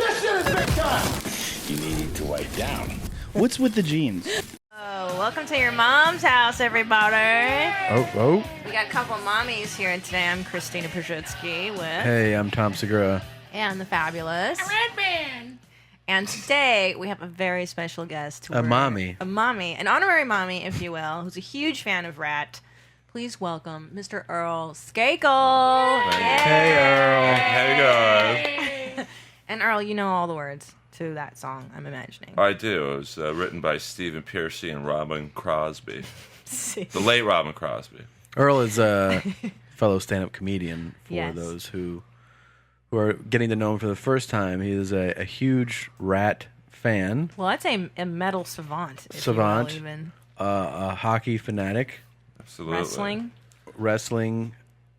This shit is big time. You need to wipe down. What's with the jeans? Oh, welcome to your mom's house, everybody. Oh. We got a couple of mommies here today. I'm Christina Pajitsky with... Hey, I'm Tom Segura. And the fabulous... Red Band. And today, we have a very special guest. A mommy. A mommy. An honorary mommy, if you will, who's a huge fan of Rat. Please welcome Mr. Earl Skakel. Hey, Earl. Hey, guys. And Earl, you know all the words to that song, I'm imagining. I do. It was written by Stephen Piercy and Robin Crosby. The late Robin Crosby. Earl is a fellow stand-up comedian for Yes. those who are getting to know him for the first time. He is a huge Rat fan. Well, I'd say a metal savant. If Savant. You will, even. A hockey fanatic. Absolutely. Wrestling.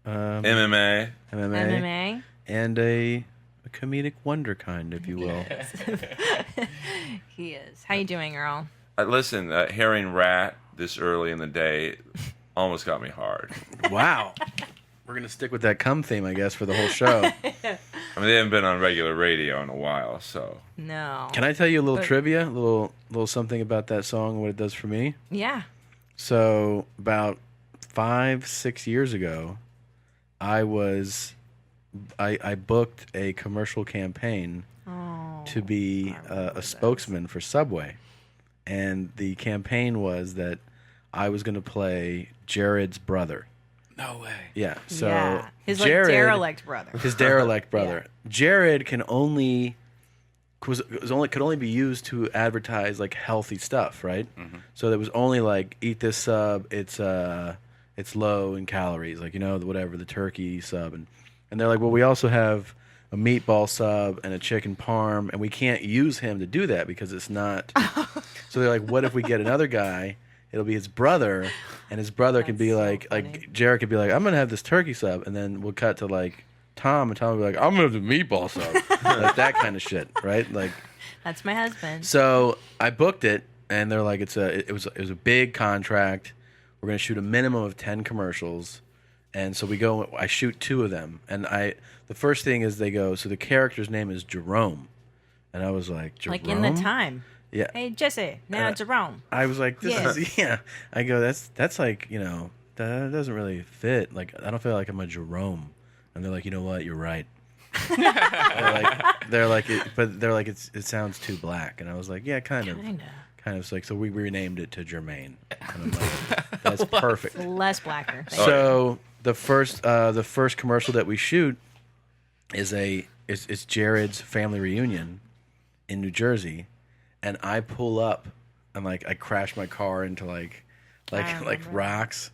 MMA. MMA. And a comedic wonder kind, if you will. He is. How you doing, Earl? Listen, hearing Rat this early in the day almost got me hard. Wow. We're going to stick with that cum theme, I guess, for the whole show. I mean, they haven't been on regular radio in a while, so. No. Can I tell you a little trivia? A little something about that song, what it does for me? Yeah. So about 5-6 years ago, I booked a commercial campaign to be a spokesman for Subway, and the campaign was that I was going to play Jared's brother. No way. Yeah. So yeah. His Jared, derelict brother. His derelict brother. Yeah. Jared could only be used to advertise like healthy stuff, right? Mm-hmm. So there was only like eat this sub. It's low in calories, like whatever the turkey sub, and they're like, well, we also have a meatball sub and a chicken parm, and we can't use him to do that because it's not. So they're like, what if we get another guy? It'll be his brother, and his brother can be so like funny. Jared could be like, I'm gonna have this turkey sub, and then we'll cut to like Tom, and Tom will be like, I'm gonna have the meatball sub, like that kind of shit, right? Like, That's my husband. so I booked it, and they're like, it was a big contract. We're gonna shoot a minimum of 10 commercials, and so we go. I shoot 2 of them, and the first thing is they go. So the character's name is Jerome, and I was like, Jerome? Like in the time. Yeah. Hey, Jesse, now Jerome. I was like, this Yeah. is, yeah. I go, that's like, that doesn't really fit. Like, I don't feel like I'm a Jerome. And they're like, you know what? You're right. they're like, it sounds too black. And I was like, yeah, kind of. Like, so we renamed it to Jermaine. And I'm like, that's perfect. Less blacker. So the first commercial that we shoot is Jared's family reunion in New Jersey. And I pull up, and like I crash my car into like rocks,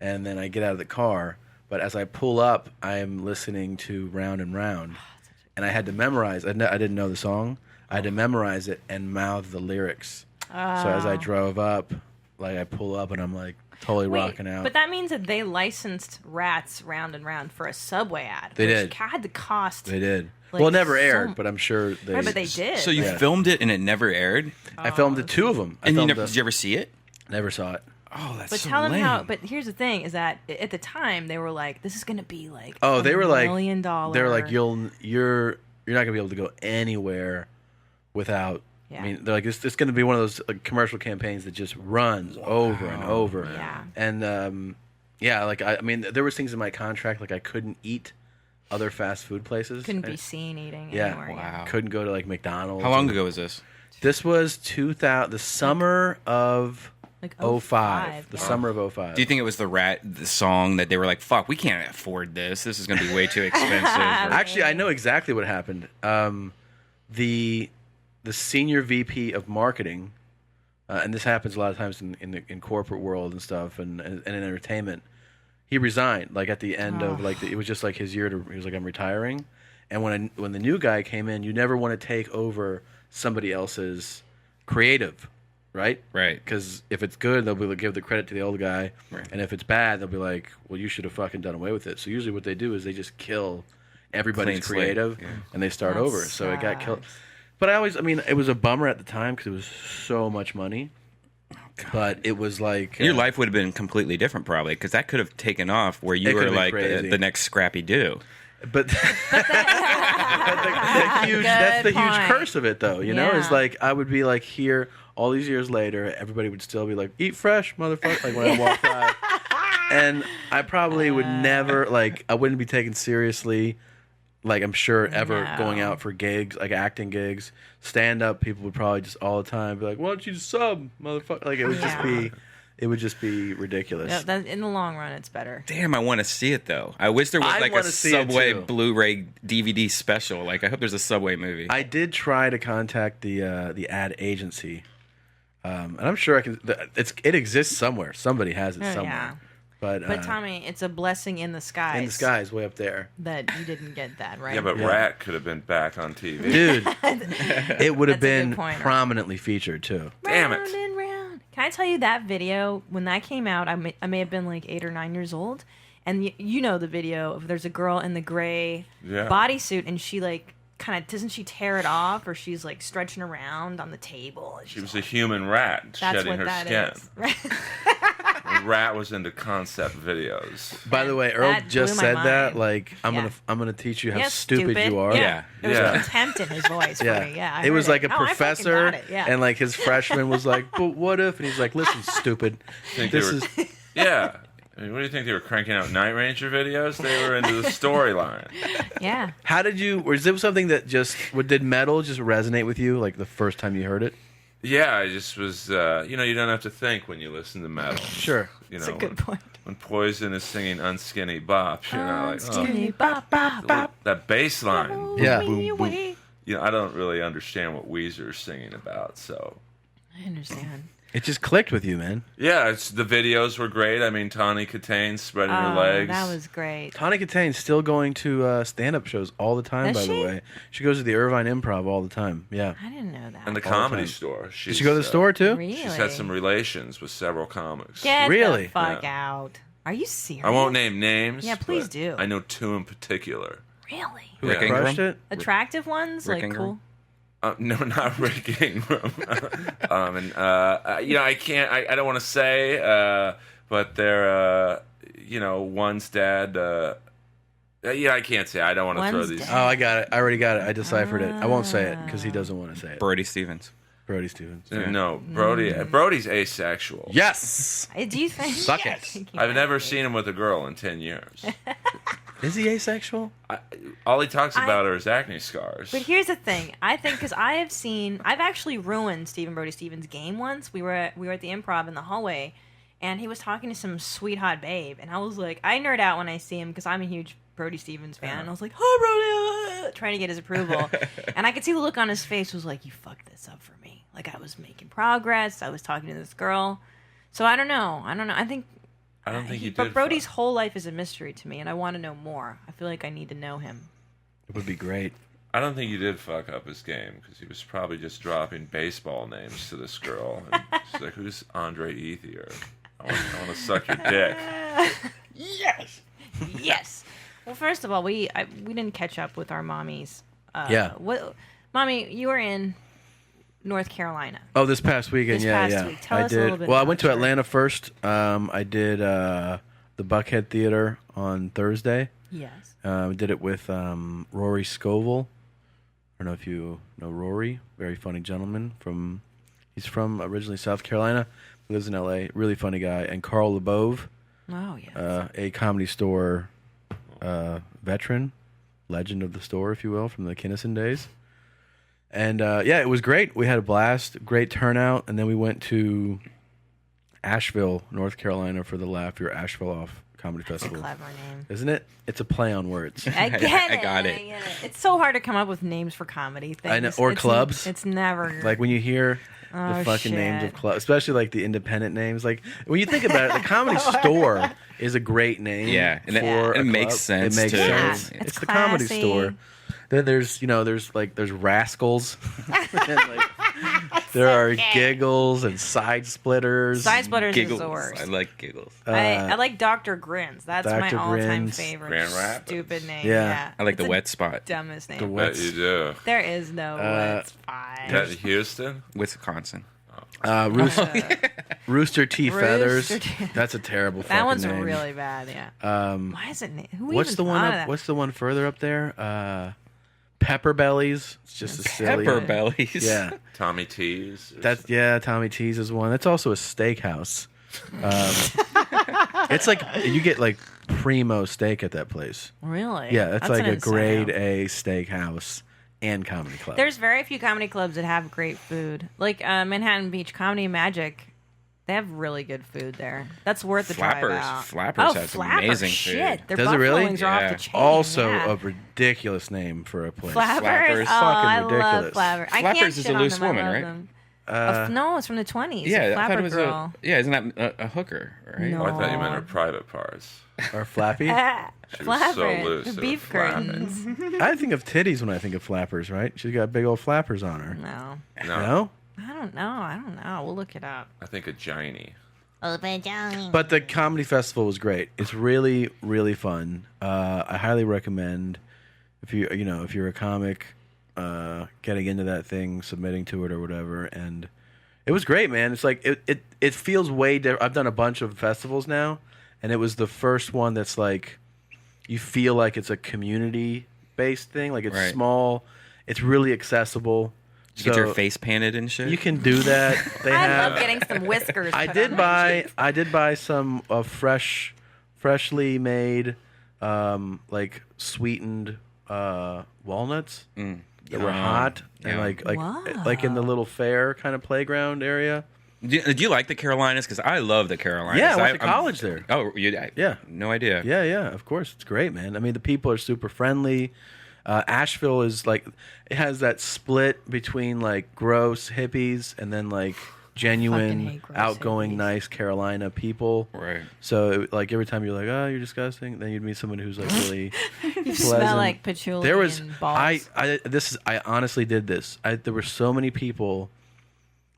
and then I get out of the car. But as I pull up, I am listening to Round and Round, and I had to memorize. I didn't know the song. I had to memorize it and mouth the lyrics. So as I drove up, like I pull up, and I'm like totally rocking out. But that means that they licensed Rats Round and Round for a Subway ad. They which did. Had to cost. They did. Like, Well, it never aired, but I'm sure they. Right, but they did. So you filmed it and it never aired? I filmed the 2 of them. And did you ever see it? Never saw it. Oh, that's But so tell them lame. how. But here's the thing: is that at the time they were like, "This is going to be like They were like $1 million." They're like, you're not gonna be able to go anywhere without. Yeah. I mean, they're like, it's going to be one of those commercial campaigns that just runs over and over. Yeah. And like I mean, there was things in my contract like I couldn't eat other fast food places. Couldn't be seen eating Yeah. anywhere. Wow. Couldn't go to like McDonald's. How long ago was this? This was the summer of Like 05. The yeah. summer of 05. Do you think it was the song that they were like, fuck, we can't afford this. This is going to be way too expensive. Actually, I know exactly what happened. The senior VP of marketing, and this happens a lot of times in corporate world and stuff, and in entertainment. He resigned like at the end of like it was just like his year to. He was like, I'm retiring, and when the new guy came in, you never want to take over somebody else's creative, right? Right. Because if it's good, they'll be like, give the credit to the old guy, Right. and if it's bad, they'll be like, well, you should have fucking done away with it. So usually what they do is they just kill everybody's Clean slate, creative, yeah. and they start That over. So it got sucks. killed. But I mean, it was a bummer at the time because it was so much money. But it was like Your life would have been completely different, probably, because that could have taken off where you It were could've been like crazy. the next Scrappy Doo. But, that's the huge point. curse of it, though. You know, Yeah. is like I would be like here all these years later, everybody would still be like, "Eat fresh, motherfucker!" Like when I walk by, and I probably would never I wouldn't be taken seriously. Like I'm sure ever No. going out for gigs, like acting gigs, stand up, people would probably just all the time be like, "Why don't you just sub, motherfucker?" Like it would just be ridiculous. Yeah, in the long run, it's better. Damn, I want to see it though. I wish there was I like a wanna see it, Subway too. Blu-ray DVD special. Like I hope there's a Subway movie. I did try to contact the ad agency, and I'm sure I can. It exists somewhere. Somebody has it Oh, somewhere. yeah. But Tommy, it's a blessing in the skies. in the skies, way up there, That you didn't get that, right? Yeah, but Rat could have been back on TV. dude. It would have That's a been good point. prominently featured too. Damn it. Round and round. Can I tell you that video, when that came out, I may have been like 8 or 9 years old. And you know the video of there's a girl in the gray bodysuit and she like kind of, doesn't she tear it off or she's like stretching around on the table? And She she's was a human rat That's shedding what her that skin. is. Right? And Rat was into concept videos. By the way, Earl That just blew my said mind. that. Like I'm Yeah. gonna teach you how Yeah, stupid you are. Yeah. It was Yeah. contempt in his voice for me. Yeah. I it was heard like a Oh, I fucking professor, got it. Yeah. and like his freshman was like, "But what if?" And he's like, "Listen, stupid. Think This they is were, yeah. I mean, what do you think they were cranking out Night Ranger videos? They were into the storyline. yeah. how did you? Was it something that did metal just resonate with you like the first time you heard it? Yeah, I just was. You don't have to think when you listen to metal. Sure. You That's a know, good point. when Poison is singing "Unskinny Bop," you're not like, Skinny bop, bop, bop. that bass line. Yeah. Boom, boom, boom. I don't really understand what Weezer's singing about. So I understand. It just clicked with you, man. yeah, the videos were great. I mean, Tawny Katane spreading her legs. That was great. Tawny Katane's still going to stand-up shows all the time. Does by the she? way, she goes to the Irvine Improv all the time. Yeah. I didn't know that. and the all the Comedy time. Store. Did she go to the store too? Really? She's had some relations with several comics. Get Really? the fuck out. Are you serious? I won't name names. Yeah, please but do. I know two in particular. Really? Rick Yeah. Ingram? Crushed it. Attractive ones? Rick like Ingram? cool? No, not Rick Ingram. I can't. I don't want to say, but they're, one's dad. I can't say. I don't want to throw One's these. dad. Oh, I got it. I already got it. I deciphered it. I won't say it because he doesn't want to say it. Brody Stevens. Brody Stevens. No, Brody. Brody's asexual. Yes. Do you think? Suck it. Yes. I've never seen him with a girl in 10 years. Is he asexual? All he talks about are his acne scars. But here's the thing. I think because I've actually ruined Stephen Brody Stevens' game once. We were at the Improv in the hallway, and he was talking to some sweet hot babe, and I was like, I nerd out when I see him because I'm a huge Brody Stevens fan. And I was like, "Hi, Brody," trying to get his approval, and I could see the look on his face was like, "You fucked this up for me." Like I was making progress. I was talking to this girl, so I don't know. I don't think he did. But Brody's whole life is a mystery to me, and I want to know more. I feel like I need to know him. It would be great. I don't think he did fuck up his game because he was probably just dropping baseball names to this girl. And she's like, "Who's Andre Ethier? I want to suck your dick." Yes. Yes. Well, first of all, we didn't catch up with our mommies. Yeah. Mommy, you were in North Carolina. Oh, this past weekend, This yeah, past yeah. week. Tell I us a did. little bit Well, I about went to your- Atlanta first. I did the Buckhead Theater on Thursday. Yes. We did it with Rory Scovel. I don't know if you know Rory. Very funny gentleman. He's from originally South Carolina. Lives in L.A. Really funny guy. And Carl LeBove, Oh, yes. a Comedy Store veteran, legend of the store, if you will, from the Kinnison days. And yeah, it was great. We had a blast, great turnout, and then we went to Asheville, North Carolina, for the Laugh Your Asheville Off Comedy That's a Festival. clever name. Isn't it? It's a play on words. I get it. I got it. I get it. It's so hard to come up with names for comedy things. I know, or It's- clubs. It's never Like when you hear Oh, the fucking names of shit. clubs, especially like the independent names. Like when you think about it, the Comedy Store is a great name. Yeah, and for it a makes club. sense, It makes too. sense. Yeah, It's it's the Comedy classy. Store. Then there's there's Rascals. And, there are Giggles and Side Splitters. Side Splitters Giggles. is the worst. I like giggles. I like Dr. Grins. That's my Dr. all-time Grins. favorite Grand Rapids. stupid name. Yeah. I like It's the the wet spot. dumbest name. The Bet you do. There is no wet Is spot. that in Houston? Wisconsin. Rooster T. Feathers. Rooster T- That's a terrible That fucking one's name. really bad. Yeah. Why is it? Who What's even the one thought of up? that? What's the one further up there? Pepper Bellies. It's just a silly. Pepper bellies. Yeah, Tommy T's. Tommy T's is one. That's also a steakhouse. It's like you get like primo steak at that place. Really? Yeah, that's like an a grade incentive. A steakhouse and comedy club. There's very few comedy clubs that have great food. Like Manhattan Beach Comedy and Magic, they have really good food there. That's worth the drive out. Flappers has Flapper, amazing shit. food. Their Does it buffalo really? wings are off Yeah. the chain. Also yeah. a ridiculous name for a place. Flappers. Flappers. Oh, Fucking I love ridiculous. Flappers. I Flappers can't is shit a on loose them. I woman, love right? them. No, it's from the 20s. Yeah, a I thought Flapper it was girl. isn't that a hooker, right? No. Oh, I thought you meant her private parts. Or Flappy. She was so Flappers. loose, The they were beef flapping. curtains. I think of titties when I think of flappers, right? She's got big old flappers on her. No. No? I don't know. We'll look it up. I think of Giny. But the comedy festival was great. It's really, really fun. I highly recommend if you're a comic, getting into that thing, submitting to it or whatever. And it was great, man. It's like it feels way different. I've done a bunch of festivals now, and it was the first one that's like you feel like it's a community based thing. Like it's Right. small. It's really accessible. Did you get your So face painted and shit? You can do that. They I have. love getting some whiskers. I put did on my cheeks. buy some freshly made, like sweetened walnuts that were Yum. hot and Yum. like in the little fair kind of playground area. Do you like the Carolinas? Because I love the Carolinas. Yeah, I went to college there. Oh, Yeah. No idea. Yeah, of course, it's great, man. I mean, the people are super friendly. Asheville is like it has that split between like gross hippies and then like genuine, hate gross outgoing, hippies. nice Carolina people. Right. So like every time you're like, oh, you're disgusting, then you'd meet someone who's like really You pleasant. smell like patchouli There was and balls. I honestly did this. There were so many people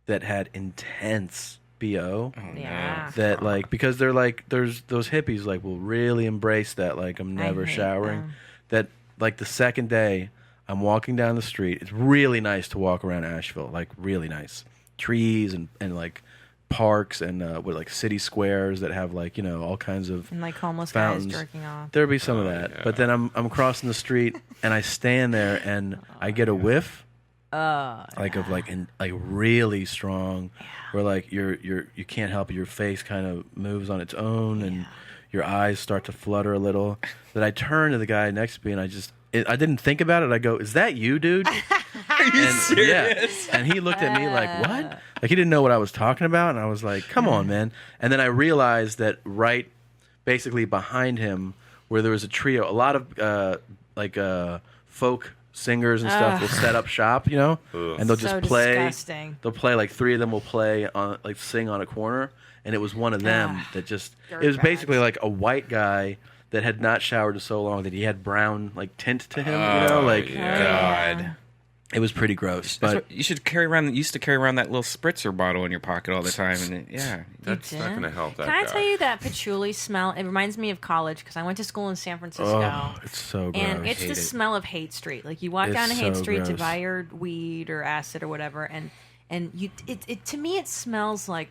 that had intense BO Yeah. that like because they're like there's those hippies like will really embrace that like I'm never hate showering. them. That like the second day I'm walking down the street. It's really nice to walk around Asheville, like really nice trees and like parks and with like city squares that have like all kinds of And like homeless fountains. guys jerking off. There'd be some of that, yeah. but then I'm crossing the street and I stand there and I get a whiff, like of like really strong, where like you can't help it, your face kind of moves on its own and your eyes start to flutter a little. That I turn to the guy next to me and I didn't think about it. I go, "Is that you, dude?" Are you And, serious? yeah. And he looked at me like, "What?" Like he didn't know what I was talking about, and I was like, "Come on, man!" And then I realized that right, basically behind him, where there was a trio, a lot of folk singers and stuff will set up shop, Ugh. and they'll just So play. disgusting. They'll play like three of them will play on like sing on a corner, and it was one of them that just. It was basically Dirtbags. like a white guy that had not showered in so long that he had brown like tint to him, like. yeah. God. It was pretty gross, That's but what, you should carry around. You used to carry around that little spritzer bottle in your pocket all the time, and That's not going to help that Can I guy. tell you that patchouli smell? It reminds me of college because I went to school in San Francisco. oh, it's so gross. And it's the Hate it. smell of Hate Street. Like you walk It's down to Hate so Street to gross. buy your weed or acid or whatever, and you it to me it smells like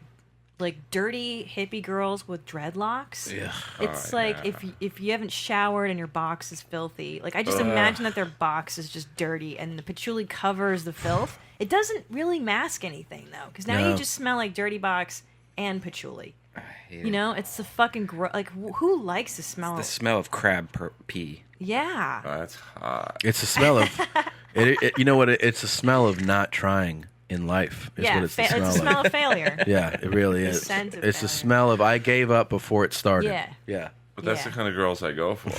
dirty hippie girls with dreadlocks. Ugh. It's Oh, like yeah. if you haven't showered and your box is filthy. Like I just imagine that their box is just dirty and the patchouli covers the filth. It doesn't really mask anything though, because now No. you just smell like dirty box and patchouli. I hate You it. know, it's the fucking like who likes the smell? The smell of crab pee. Yeah. That's hot. It's the smell of you know what? It's the smell of not trying in life. Is Yeah, what it's the it's smell the of. smell of failure. Yeah, it really The is. scent of It's the failure. smell of I gave up before it started. Yeah. Yeah. But that's Yeah. the kind of girls I go for.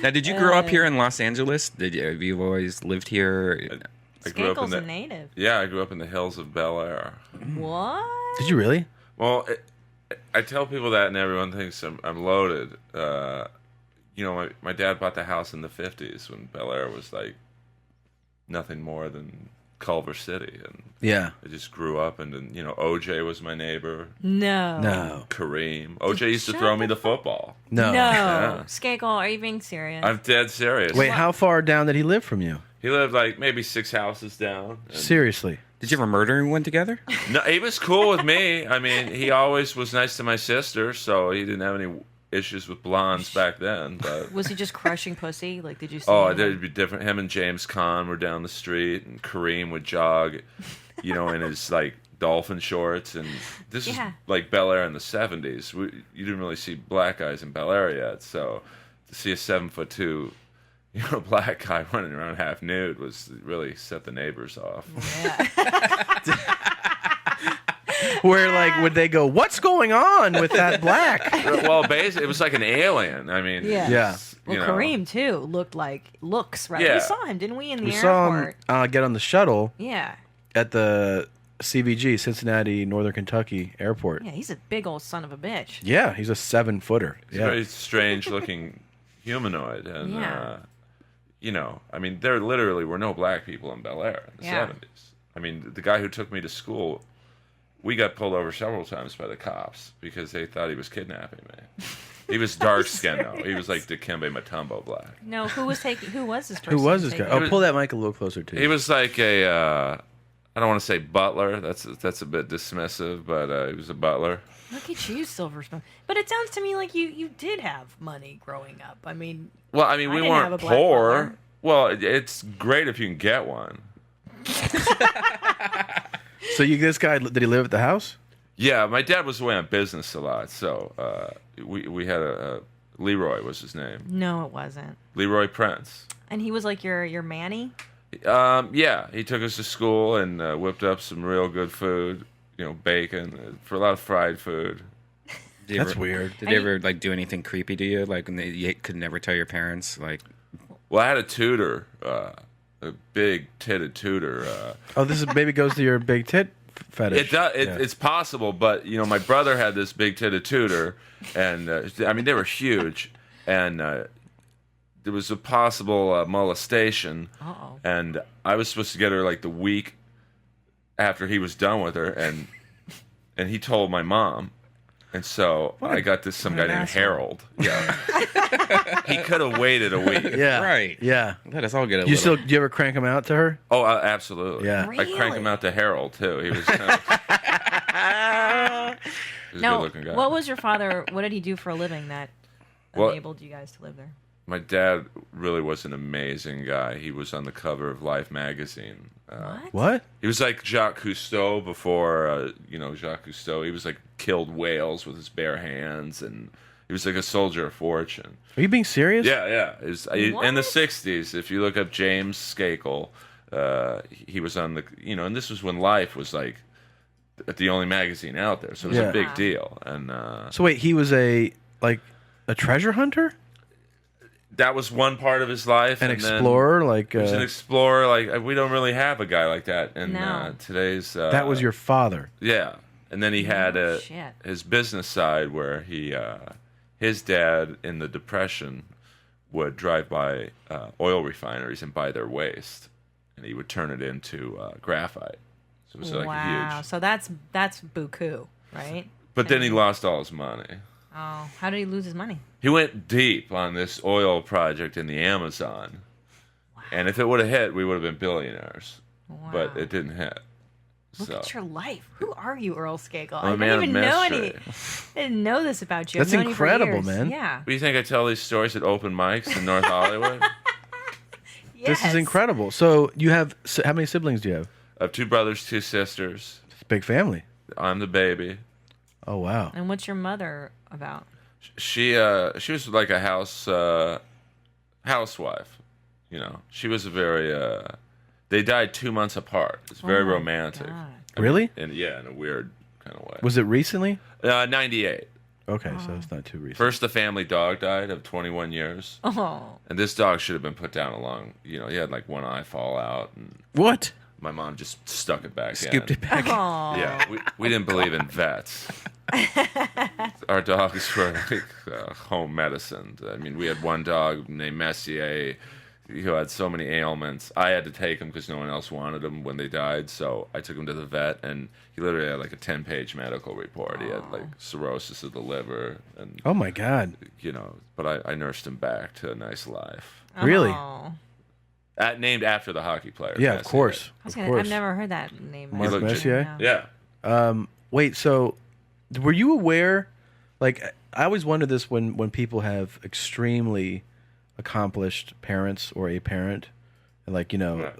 Now, did you grow up here in Los Angeles? Have you always lived here? I grew up in Skakel's a the native. yeah. I grew up in the hills of Bel-Air. What? Did you really? Well, I tell people that, and everyone thinks I'm loaded. My dad bought the house in the '50s when Bel-Air was like nothing more than Culver City, and Yeah. I just grew up. And then OJ was my neighbor. No. No. Kareem. OJ used to Shut throw me the the football. No. No. Yeah. Skakel, are you being serious? I'm dead serious. Wait, how far down did he live from you? He lived like maybe 6 houses down. And Seriously. Did you ever murder anyone together? No, he was cool with me. I mean, he always was nice to my sister, so he didn't have any issues with blondes back then. But Was he just crushing pussy? Like, did you see oh, him? it'd be different. Him and James Caan were down the street, and Kareem would jog, in his like dolphin shorts. And this is like Bel-Air in the '70s. You didn't really see black guys in Bel-Air yet, so to see a 7'2", black guy running around half nude was really set the neighbors off. Yeah. Where like would they go? What's going on with that black? Well, basically, it was like an alien. I mean, Yeah. Well, Kareem too looks right. Yeah. We saw him, didn't we, in the We airport? saw him get on the shuttle Yeah. at the CVG, Cincinnati, Northern Kentucky Airport. Yeah, he's a big old son of a bitch. Yeah, he's a 7-footer. He's Yeah. a very strange-looking humanoid, and Yeah. I mean, there literally were no black people in Bel-Air in the Yeah. '70s. I mean, the guy who took me to school, we got pulled over several times by the cops because they thought he was kidnapping me. He was dark skinned though. He was like Dikembe Mutombo black. No, who was this person? Who was this guy? taking- Oh, pull that mic a little closer to you. He was like a, I don't want to say butler. That's a bit dismissive, but he was a butler. Look at you, Silver Spoon. But it sounds to me like you did have money growing up. I mean, Well, I mean, we didn't have a weren't black poor. butler. Well, it's great if you can get one. So this guy, did he live at the house? Yeah, my dad was away on business a lot, so we had a Leroy was his name. no, it wasn't. Leroy Prince. And he was like your Manny. Yeah, he took us to school and whipped up some real good food. Bacon for a lot of fried food. Did you That's ever- weird. Did they ever like do anything creepy to you? Like when you could never tell your parents? Like, Well, I had a tutor, a big titted tutor. Oh, this is baby goes to your big tit fetish. It does. Yeah. It's possible, but my brother had this big titted tutor, and I mean they were huge, and there was a possible molestation, Uh-oh. and I was supposed to get her like the week after he was done with her, and he told my mom. And so I got this some guy named asshole. Harold. Yeah, he could have waited a week. Yeah. Right. Yeah. let us all get a You little. do you ever crank him out to her? Oh, absolutely. Yeah. I cranked him out to Harold too. He was, kind of, he was a Now, good-looking guy. what was your father? What did he do for a living that Well- enabled you guys to live there? My dad really was an amazing guy. He was on the cover of Life magazine. What? He was like Jacques Cousteau before, Jacques Cousteau. He was like killed whales with his bare hands, and he was like a soldier of fortune. Are you being serious? Yeah. It was, in the What? '60s, if you look up James Skakel, he was on the, and this was when Life was like the only magazine out there, so it was Yeah. a big deal. And So wait, he was a treasure hunter, that was one part of his life. an and then- explorer, like He was an explorer. Like we don't really have a guy like that in No. today's. that was your father. Yeah, and then he had shit. his business side where his dad in the Depression would drive by oil refineries and buy their waste, and he would turn it into graphite. So it was like Wow. huge. So that's buku, right? But then he lost all his money. Oh, how did he lose his money? He went deep on this oil project in the Amazon, and if it would have hit, we would have been billionaires. But Wow. it didn't hit. Look So. at your life. Who are you, Earl Skakel? I'm a I man of didn't even know mystery. I didn't know this about you. That's I've known you for incredible, years. man. Yeah. What do you think I tell these stories at open mics in North Hollywood? This is Yes. incredible. So you have how many siblings do you have? I have 2 brothers, 2 sisters. It's a big family. I'm the baby. Oh wow. And what's your mother about? She was like a housewife. She was a very. They died 2 months apart. It's very Oh my romantic. God. Really? And yeah, in a weird kind of way. Was it recently? 98. Okay, so it's not too recent. First, the family dog died of 21 years, Oh. and this dog should have been put down a long. He had like one eye fall out, and What? my mom just stuck it back Scooped in. it back. Oh. Yeah, we didn't believe in vets. Our dogs were like home medicine. I mean, we had one dog named Messier who had so many ailments. I had to take him because no one else wanted him when they died. So I took him to the vet, and he literally had like a 10-page medical report. He had like cirrhosis of the liver, and Oh my god. but I nursed him back to a nice life. Really? Oh. Named after the hockey player. Yeah, of Messier. course. I've never heard that name. Mark looked Messier? Yeah. Wait, so were you aware? Like, I always wonder this when people have extremely accomplished parents or a parent, and like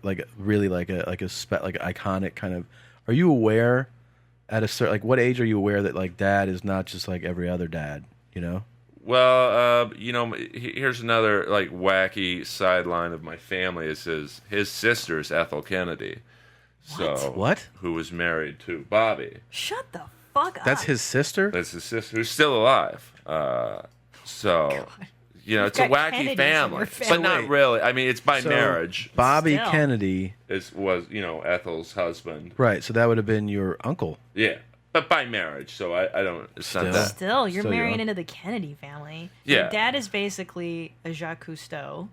like really like an iconic kind of. Are you aware at a certain what age are you aware that like dad is not just like every other dad? You know. Well, here's another like wacky sideline of my family. Is his sister's Ethel Kennedy. So What? Who was married to Bobby? Shut the fuck up. That's his sister. That's his sister, who's still alive. It's a got wacky Kennedys in family, your but family. not really. I mean, it's by So, marriage. Bobby Still. Kennedy. Was Ethel's husband? Right. So that would have been your uncle. Yeah, but by marriage. So I don't. It's Still. not that. Still, you're Still marrying young. into the Kennedy family. Yeah. Your dad is basically a Jacques Cousteau.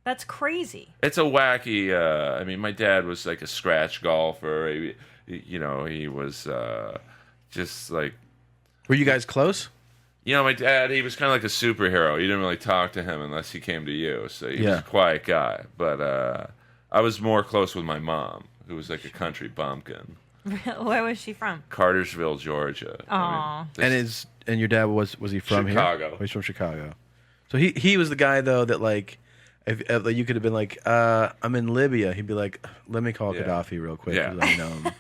That's crazy. It's a wacky. I mean, my dad was like a scratch golfer. He was just like. Were you guys close? My dad, he was kind of like a superhero. You didn't really talk to him unless he came to you. So he was Yeah. a quiet guy. But I was more close with my mom, who was like a country bumpkin. Where was she from? Cartersville, Georgia. Aw. And your dad was he from Chicago. here? Oh, he's from Chicago. So he was the guy though that like if you could have been like I'm in Libya, he'd be like, let me call Yeah. Gaddafi real quick. Yeah. 'Cause I know him.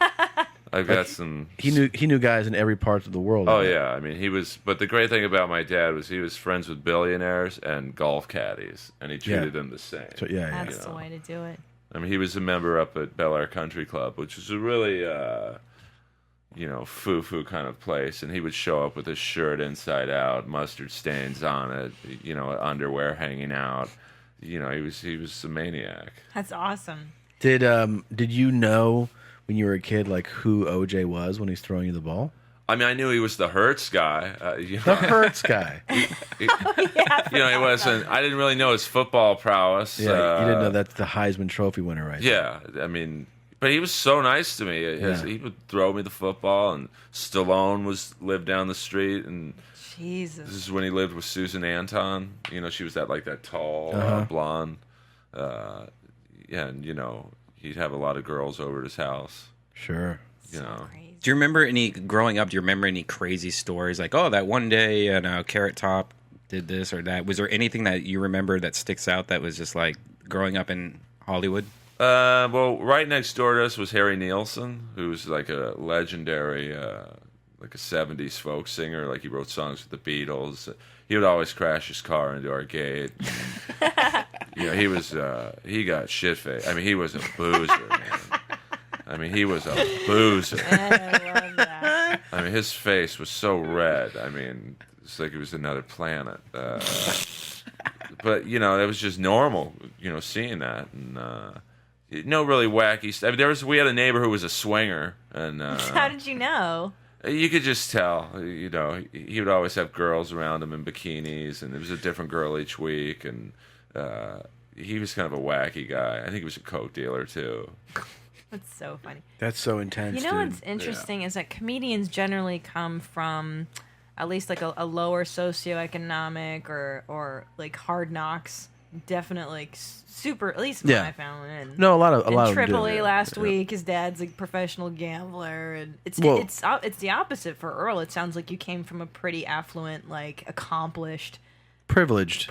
I've got some. He knew guys in every part of the world. Oh yeah, I mean he was. But the great thing about my dad was he was friends with billionaires and golf caddies, and he treated them the same. So, yeah. That's the way to do it. I mean, he was a member up at Bel-Air Country Club, which was a really, foo-foo kind of place. And he would show up with his shirt inside out, mustard stains on it, underwear hanging out. He was a maniac. That's awesome. Did you know when you were a kid like who OJ was when he's throwing you the ball? I mean, I knew he was the Hertz guy. The Hertz guy. He wasn't. I didn't really know his football prowess. Yeah, you didn't know that's the Heisman Trophy winner, right? Yeah, I mean, but he was so nice to me. He would throw me the football, and Stallone lived down the street, and Jesus. this is when he lived with Susan Anton. She was that tall blonde. And he'd have a lot of girls over at his house. Sure. Crazy. Do you remember growing up? Do you remember any crazy stories like, oh, that one day Carrot Top did this or that? Was there anything that you remember that sticks out that was just like growing up in Hollywood? Well, right next door to us was Harry Nilsson, who's like a legendary, like a '70s folk singer. Like he wrote songs with the Beatles. He would always crash his car into our gate. He got shit-faced. I mean, he was a boozer, man. I mean, he was a boozer. I love that. I mean, his face was so red. I mean, it's like it was another planet. But it was just normal, seeing that, and no really wacky stuff. I mean, we had a neighbor who was a swinger, and How did you know? you could just tell. He would always have girls around him in bikinis, and there was a different girl each week, and he was kind of a wacky guy. I think he was a coke dealer too. That's so funny. That's so intense. You know dude. what's interesting is that comedians generally come from at least like a lower socioeconomic or like Hard Knocks. Definitely like, super, at least Yeah. my family. And, No, a lot of and them do. Triple A last Yeah. week, his dad's a professional gambler, and it's Well- it's the opposite for Earl. It sounds like you came from a pretty affluent, like accomplished, Privileged.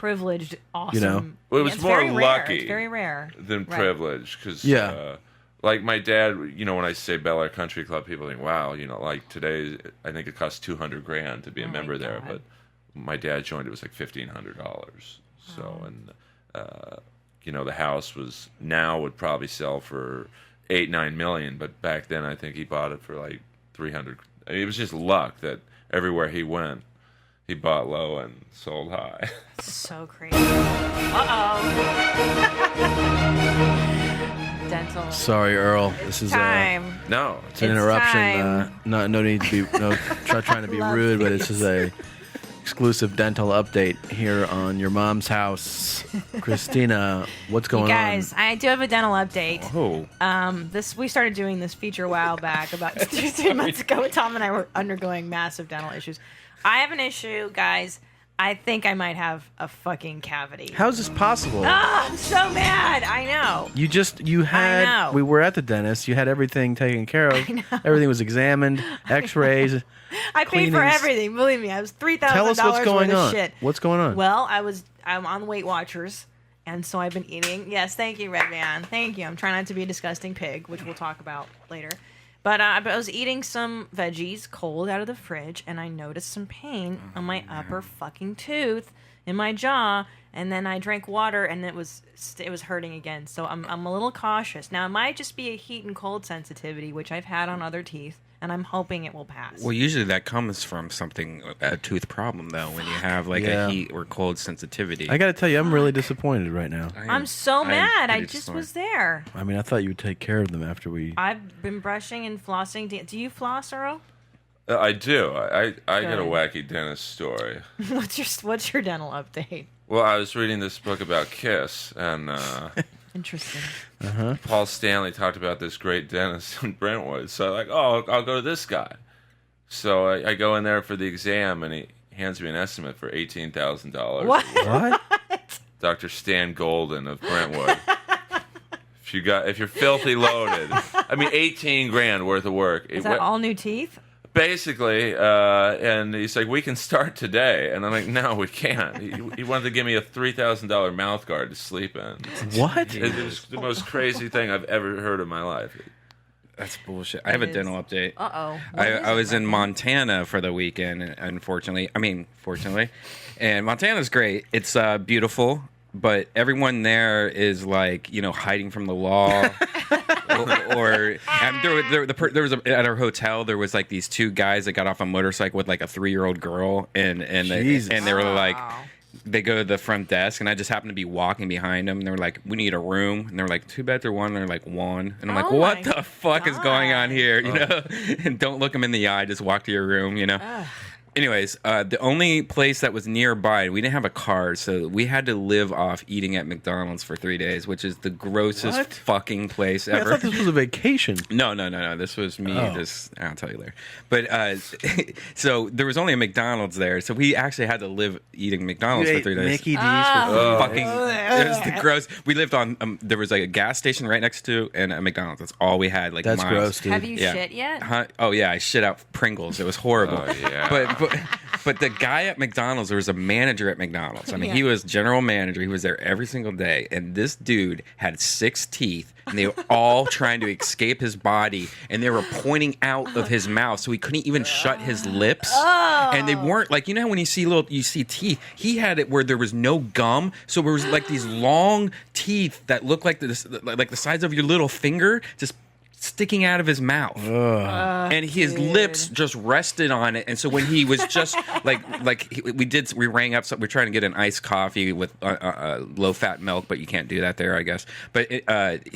awesome. Well, it was it's more very rare. lucky It's very rare than Right. privilege, because Yeah. like my dad, when I say Bel-Air Country Club, people think, wow, like today, I think it costs $200,000 to be a Oh my member there, God. but my dad joined, it was like $1,500. So, and the house would probably sell for $8-9 million, but back then I think he bought it for like 300. I mean, it was just luck that everywhere he went, he bought low and sold high. So crazy. Uh-oh. Dental. Sorry, Earl. This is Time. No, it's an It's interruption. time. No need to be trying to be Love rude, but these. this is a exclusive dental update here on your mom's house. Christina, what's going You guys, I do have a dental update. Oh, We started doing this feature a while back, about 3 months ago. Tom and I were undergoing massive dental issues. I have an issue, guys. I think I might have a fucking cavity. How is this possible? I'm so mad. I know. You had. We were at the dentist. You had everything taken care of. Everything was examined. X-rays. I paid for everything. Believe me, I was $3,000 Tell us what's going on. Shit. What's going on? Well, I'm on Weight Watchers, and so I've been eating. Yes, thank you, Red Man. Thank you. I'm trying not to be a disgusting pig, which we'll talk about later. But I was eating some veggies cold out of the fridge, and I noticed some pain on my upper fucking tooth in my jaw. And then I drank water, and it was hurting again. So I'm a little cautious. Now, it might just be a heat and cold sensitivity, which I've had on other teeth, and I'm hoping it will pass. Well, usually that comes from something, a tooth problem, though, when you have like a heat or cold sensitivity. I got to tell you, I'm really disappointed right now. I'm so mad. I just was there. I mean, I thought you would take care of them after we... I've been brushing and flossing. Do you floss, Earl? I do. I got a wacky dentist story. What's your dental update? Well, I was reading this book about Kiss, and interesting. Paul Stanley talked about this great dentist in Brentwood. So I'm like, oh, I'll go to this guy. So I go in there for the exam, and he hands me an estimate for $18,000. What? Dr. Stan Golden of Brentwood. If you're filthy loaded, I mean, $18,000 worth of work. Is that all new teeth? Basically, and he's like, we can start today. And I'm like, no, we can't. He wanted to give me a $3,000 mouth guard to sleep in. What? It was the most crazy thing I've ever heard in my life. That's bullshit. I have a dental update. Uh-oh. I was in Montana for the weekend, fortunately. And Montana's great. It's beautiful, but everyone there is like, hiding from the law. There was at our hotel. There was like these two guys that got off a motorcycle with like a 3-year-old girl, and they were like, they go to the front desk, and I just happened to be walking behind them. And they were like, "We need a room," and they're like, "2 beds or one?" And they're like, "1." And I'm like, "What the fuck is going on here?" And don't look them in the eye. Just walk to your room. Anyways, the only place that was nearby, we didn't have a car, so we had to live off eating at McDonald's for 3 days, which is the grossest fucking place ever. I thought this was a vacation. No. This was me. I'll tell you later. But so there was only a McDonald's there, so we actually had to live eating McDonald's for 3 days. Mickey D's for fucking. It was the gross. We lived on. There was like a gas station right next to and a McDonald's. That's all we had. Like that's miles. Gross, dude. Have you shit yet? Oh yeah, I shit out Pringles. It was horrible. Oh, yeah. But the guy at McDonald's, there was a manager at McDonald's. I mean, he was general manager. He was there every single day. And this dude had 6 teeth, and they were all trying to escape his body, and they were pointing out of his mouth, so he couldn't even shut his lips. And they weren't like, how when you see teeth, he had it where there was no gum, so there was like these long teeth that looked like the size of your little finger, just sticking out of his mouth, and his lips just rested on it. And so when he was just we rang up. We're trying to get an iced coffee with low fat milk, but you can't do that there, I guess. But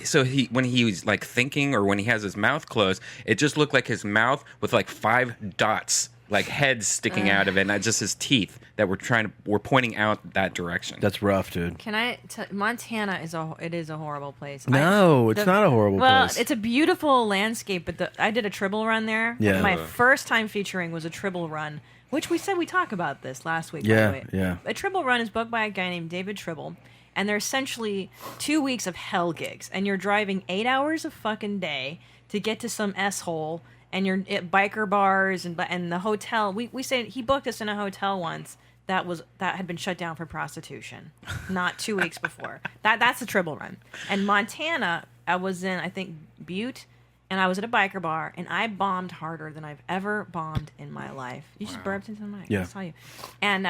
so when he was like thinking, or when he has his mouth closed, it just looked like his mouth with like 5 dots, like heads sticking out of it, not just his teeth that were pointing out that direction. That's rough, dude. Can I Montana is a horrible place. No, it's not a horrible place. Well, it's a beautiful landscape, but I did a Tribble run there. Yeah. My first time featuring was a Tribble run, which we said we talk about this last week, by the way. Yeah. A Tribble run is booked by a guy named David Tribble, and they're essentially 2 weeks of hell gigs, and you're driving 8 hours a fucking day to get to some S-hole, and you're at biker bars and the hotel. We said he booked us in a hotel once that had been shut down for prostitution, not 2 weeks before. That's a Tribble run. And Montana, I was in, I think, Butte, and I was at a biker bar, and I bombed harder than I've ever bombed in my life. You just burped into the mic. Yeah. I saw you. And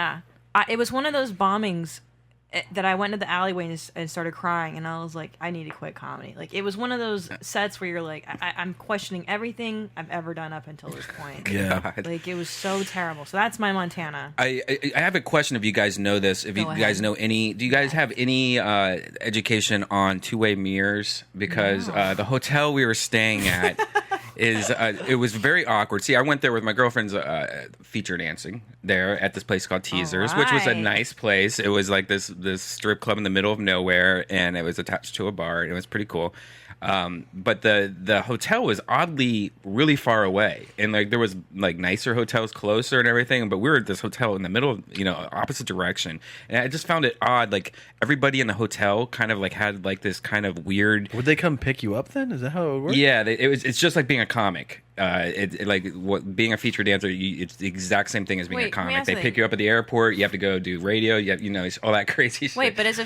it was one of those bombings that I went to the alleyway and started crying, and I was like, I need to quit comedy. Like, it was one of those sets where you're like, I'm questioning everything I've ever done up until this point. Yeah. Like, it was so terrible. So that's my Montana. I have a question if you guys know this. If you guys know any, do you guys have any education on two-way mirrors? Because the hotel we were staying at, is it was very awkward. See, I went there with my girlfriend's feature dancing there at this place called Teasers, which was a Alright. nice place. It was like this strip club in the middle of nowhere, and it was attached to a bar. And it was pretty cool. But the hotel was oddly really far away, and like there was like nicer hotels closer and everything, but we were at this hotel in the middle of, opposite direction, and I just found it odd. Like everybody in the hotel kind of like had like this kind of weird. Would they come pick you up then? Is that how it works? Yeah, it's just like being a comic. Being a feature dancer, it's the exact same thing as being Wait, a let me comic. ask They you- pick you up at the airport. You have to go do radio. It's all that crazy shit. Wait, but is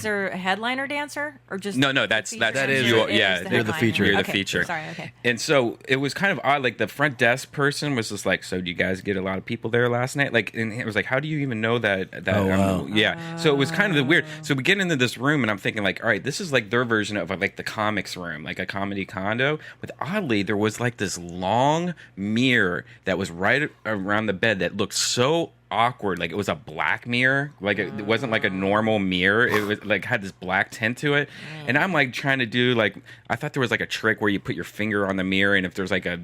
there a headliner dancer or just No, that's feature That is- dancer? you- It yeah, is you're the headliner. feature. You're the Okay, feature. Sorry, okay. And so it was kind of odd. Like the front desk person was just like, "So do you guys get a lot of people there last night?" Like, and it was like, "How do you even know that?" Oh, wow. Yeah. So it was kind of weird. So we get into this room, and I'm thinking like, "All right, this is like their version of like the comics room, like a comedy condo." But oddly, there was like this long mirror that was right around the bed that looked so awkward. Like it was a black mirror. Like it wasn't like a normal mirror. It was like had this black tint to it. And I'm like trying to do like, I thought there was like a trick where you put your finger on the mirror, and if there's like a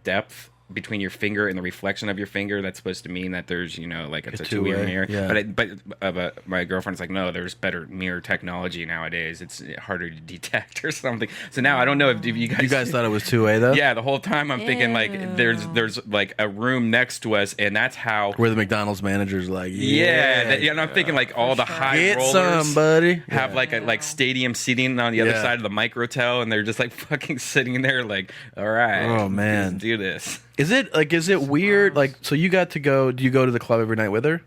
depth between your finger and the reflection of your finger, that's supposed to mean that there's like it's a two-way two-way, mirror. yeah. But my girlfriend's like, no, there's better mirror technology nowadays. It's harder to detect or something. So now I don't know if you guys You guys thought it was 2A though? yeah, the whole time I'm thinking like Ew. there's like a room next to us, and that's how. Where the McDonald's manager's like, And I'm thinking like all the high get rollers some, buddy. have like stadium seating on the other Yeah. side of the microtel, and they're just like fucking sitting there like, all right, Oh, man. let's do this. Is it weird? Like, so you got to go? Do you go to the club every night with her?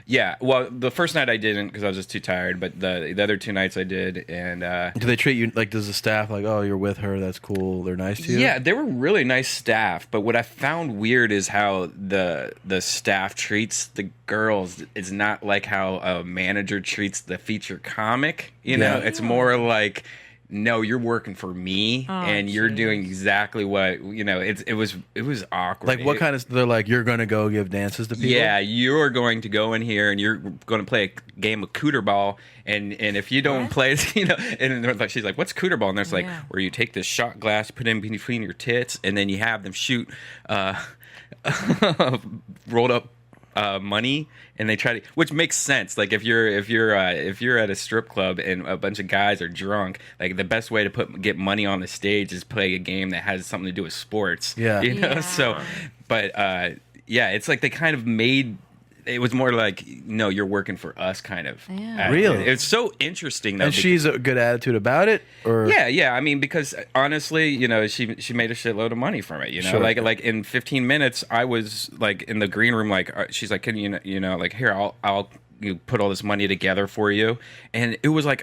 Yeah, well, the first night I didn't because I was just too tired, but the other 2 nights I did, and Do they treat you like? Does the staff like? Oh, you're with her. That's cool. They're nice to you. yeah, they were really nice staff. But what I found weird is how the staff treats the girls. It's not like how a manager treats the feature comic. Yeah. It's more like, no, you're working for me, and you're doing exactly what It was awkward. Like what kind of? They're like, you're gonna go give dances to people. Yeah, you're going to go in here and you're going to play a game of cooter ball, and if you don't What? play, and they're like, she's like, "What's cooter ball?" And there's like, Yeah. where you take this shot glass, put it in between your tits, and then you have them shoot rolled up money, and they try to, which makes sense. Like if you're at a strip club and a bunch of guys are drunk, like the best way to get money on the stage is play a game that has something to do with sports. Yeah. Yeah. So, but it's like they kind of made. It was more like, no, you're working for us, kind of. Yeah. attitude. Really? It's so interesting, though. And she's a good attitude about it, or Yeah. I mean, because honestly, she made a shitload of money from it. Sure. Like in 15 minutes, I was like in the green room. Like she's like, can you like here, I'll put all this money together for you, and it was like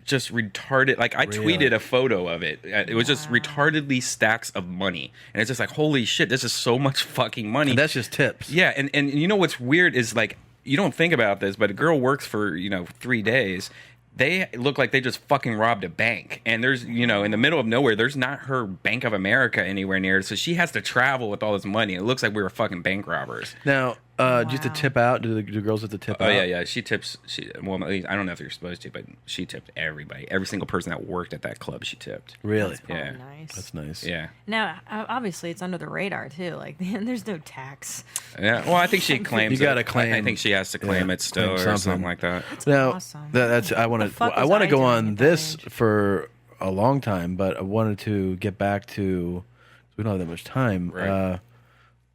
just retarded. Like I Really? tweeted a photo of it. It was just retardedly stacks of money, and it's just like, holy shit, this is so much fucking money. And that's just tips. Yeah, and you know what's weird is like you don't think about this, but a girl works for 3 days. They look like they just fucking robbed a bank, and there's in the middle of nowhere. There's not her Bank of America anywhere near, so she has to travel with all this money. It looks like we were fucking bank robbers. Now, do you have to Wow. tip out? Do the girls have to tip Oh out? yeah. She tips. Well, at least, I don't know if you're supposed to, but she tipped everybody. Every single person that worked at that club, she tipped. Really? Probably Yeah. nice. That's nice. Yeah. Now, obviously, it's under the radar too. Like, there's no tax. Yeah. Well, I think she claims. You gotta it. claim- I think she has to claim yeah, it still, claim or something. something like that. Now, awesome. that's I want The fuck to was I go doing on at that this age? for a long time, but I wanted to get back to. We don't have that much time. Right.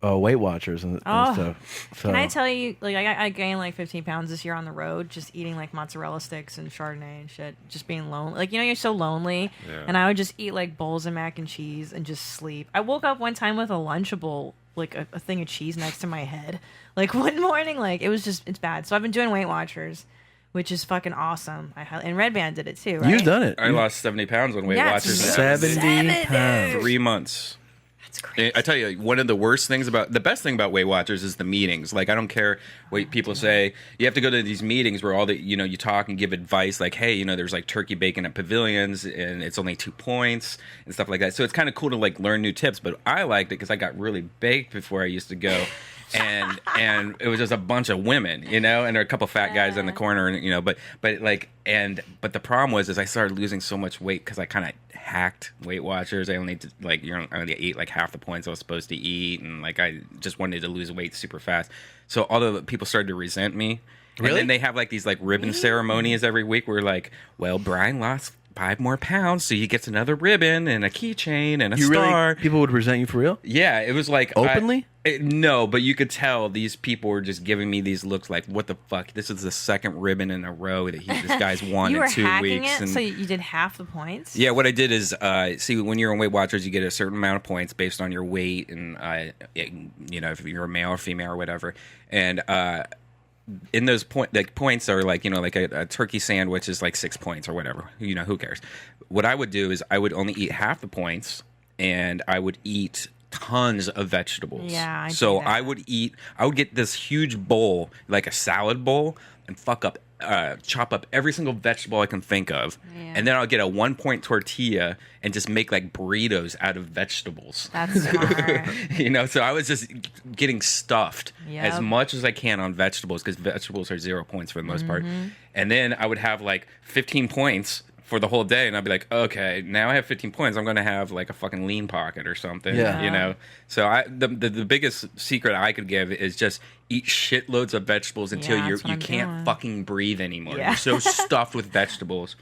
Weight Watchers and Oh. stuff. So, Can I tell you, like, I gained like 15 pounds this year on the road, just eating like mozzarella sticks and Chardonnay and shit, just being lonely. Like, you're so lonely, Yeah. and I would just eat like bowls of mac and cheese and just sleep. I woke up one time with a Lunchable, like a thing of cheese next to my head, like one morning. Like it's bad. So I've been doing Weight Watchers, which is fucking awesome. And Red Band did it too, right? You've done it. I lost 70 pounds on Weight Yeah, Watchers. it's 70 pounds. 3 months. That's crazy. I tell you, one of the worst things the best thing about Weight Watchers is the meetings. Like, I don't care what people say. You have to go to these meetings where you talk and give advice. Like, hey, there's like turkey bacon at pavilions, and it's only 2 points and stuff like that. So it's kind of cool to like learn new tips. But I liked it because I got really baked before I used to go. and it was just a bunch of women, and there were a couple fat guys in the corner, and but the problem was I started losing so much weight because I kind of hacked Weight Watchers. I only I only ate like half the points I was supposed to eat, and I just wanted to lose weight super fast. So all the people started to resent me. Really? And then they have these ribbon ceremonies every week where well, Brian lost 5 more pounds, so he gets another ribbon and a keychain and a star. Really, people would resent you for real? Yeah, it was openly? No, but you could tell these people were just giving me these looks like, what the fuck? This is the second ribbon in a row that this guy's won in 2 weeks. You were hacking it, so you did half the points? Yeah, what I did is, see, when you're on Weight Watchers, you get a certain amount of points based on your weight and, if you're a male or female or whatever. And, in those points are a turkey sandwich is 6 points or whatever. Who cares? What I would do is I would only eat half the points, and I would eat tons of vegetables. Yeah, so I would get this huge bowl, like a salad bowl, and chop up every single vegetable I can think of, and then I'll get a 1 point tortilla and just make burritos out of vegetables. That's smart. So I was just getting stuffed as much as I can on vegetables because vegetables are 0 points for the most part, and then I would have 15 points for the whole day, and I'd be like, okay, now I have 15 points. I'm going to have a fucking lean pocket or something, So the biggest secret I could give is just eat shitloads of vegetables until you can't fucking breathe anymore. Yeah. You're so stuffed with vegetables.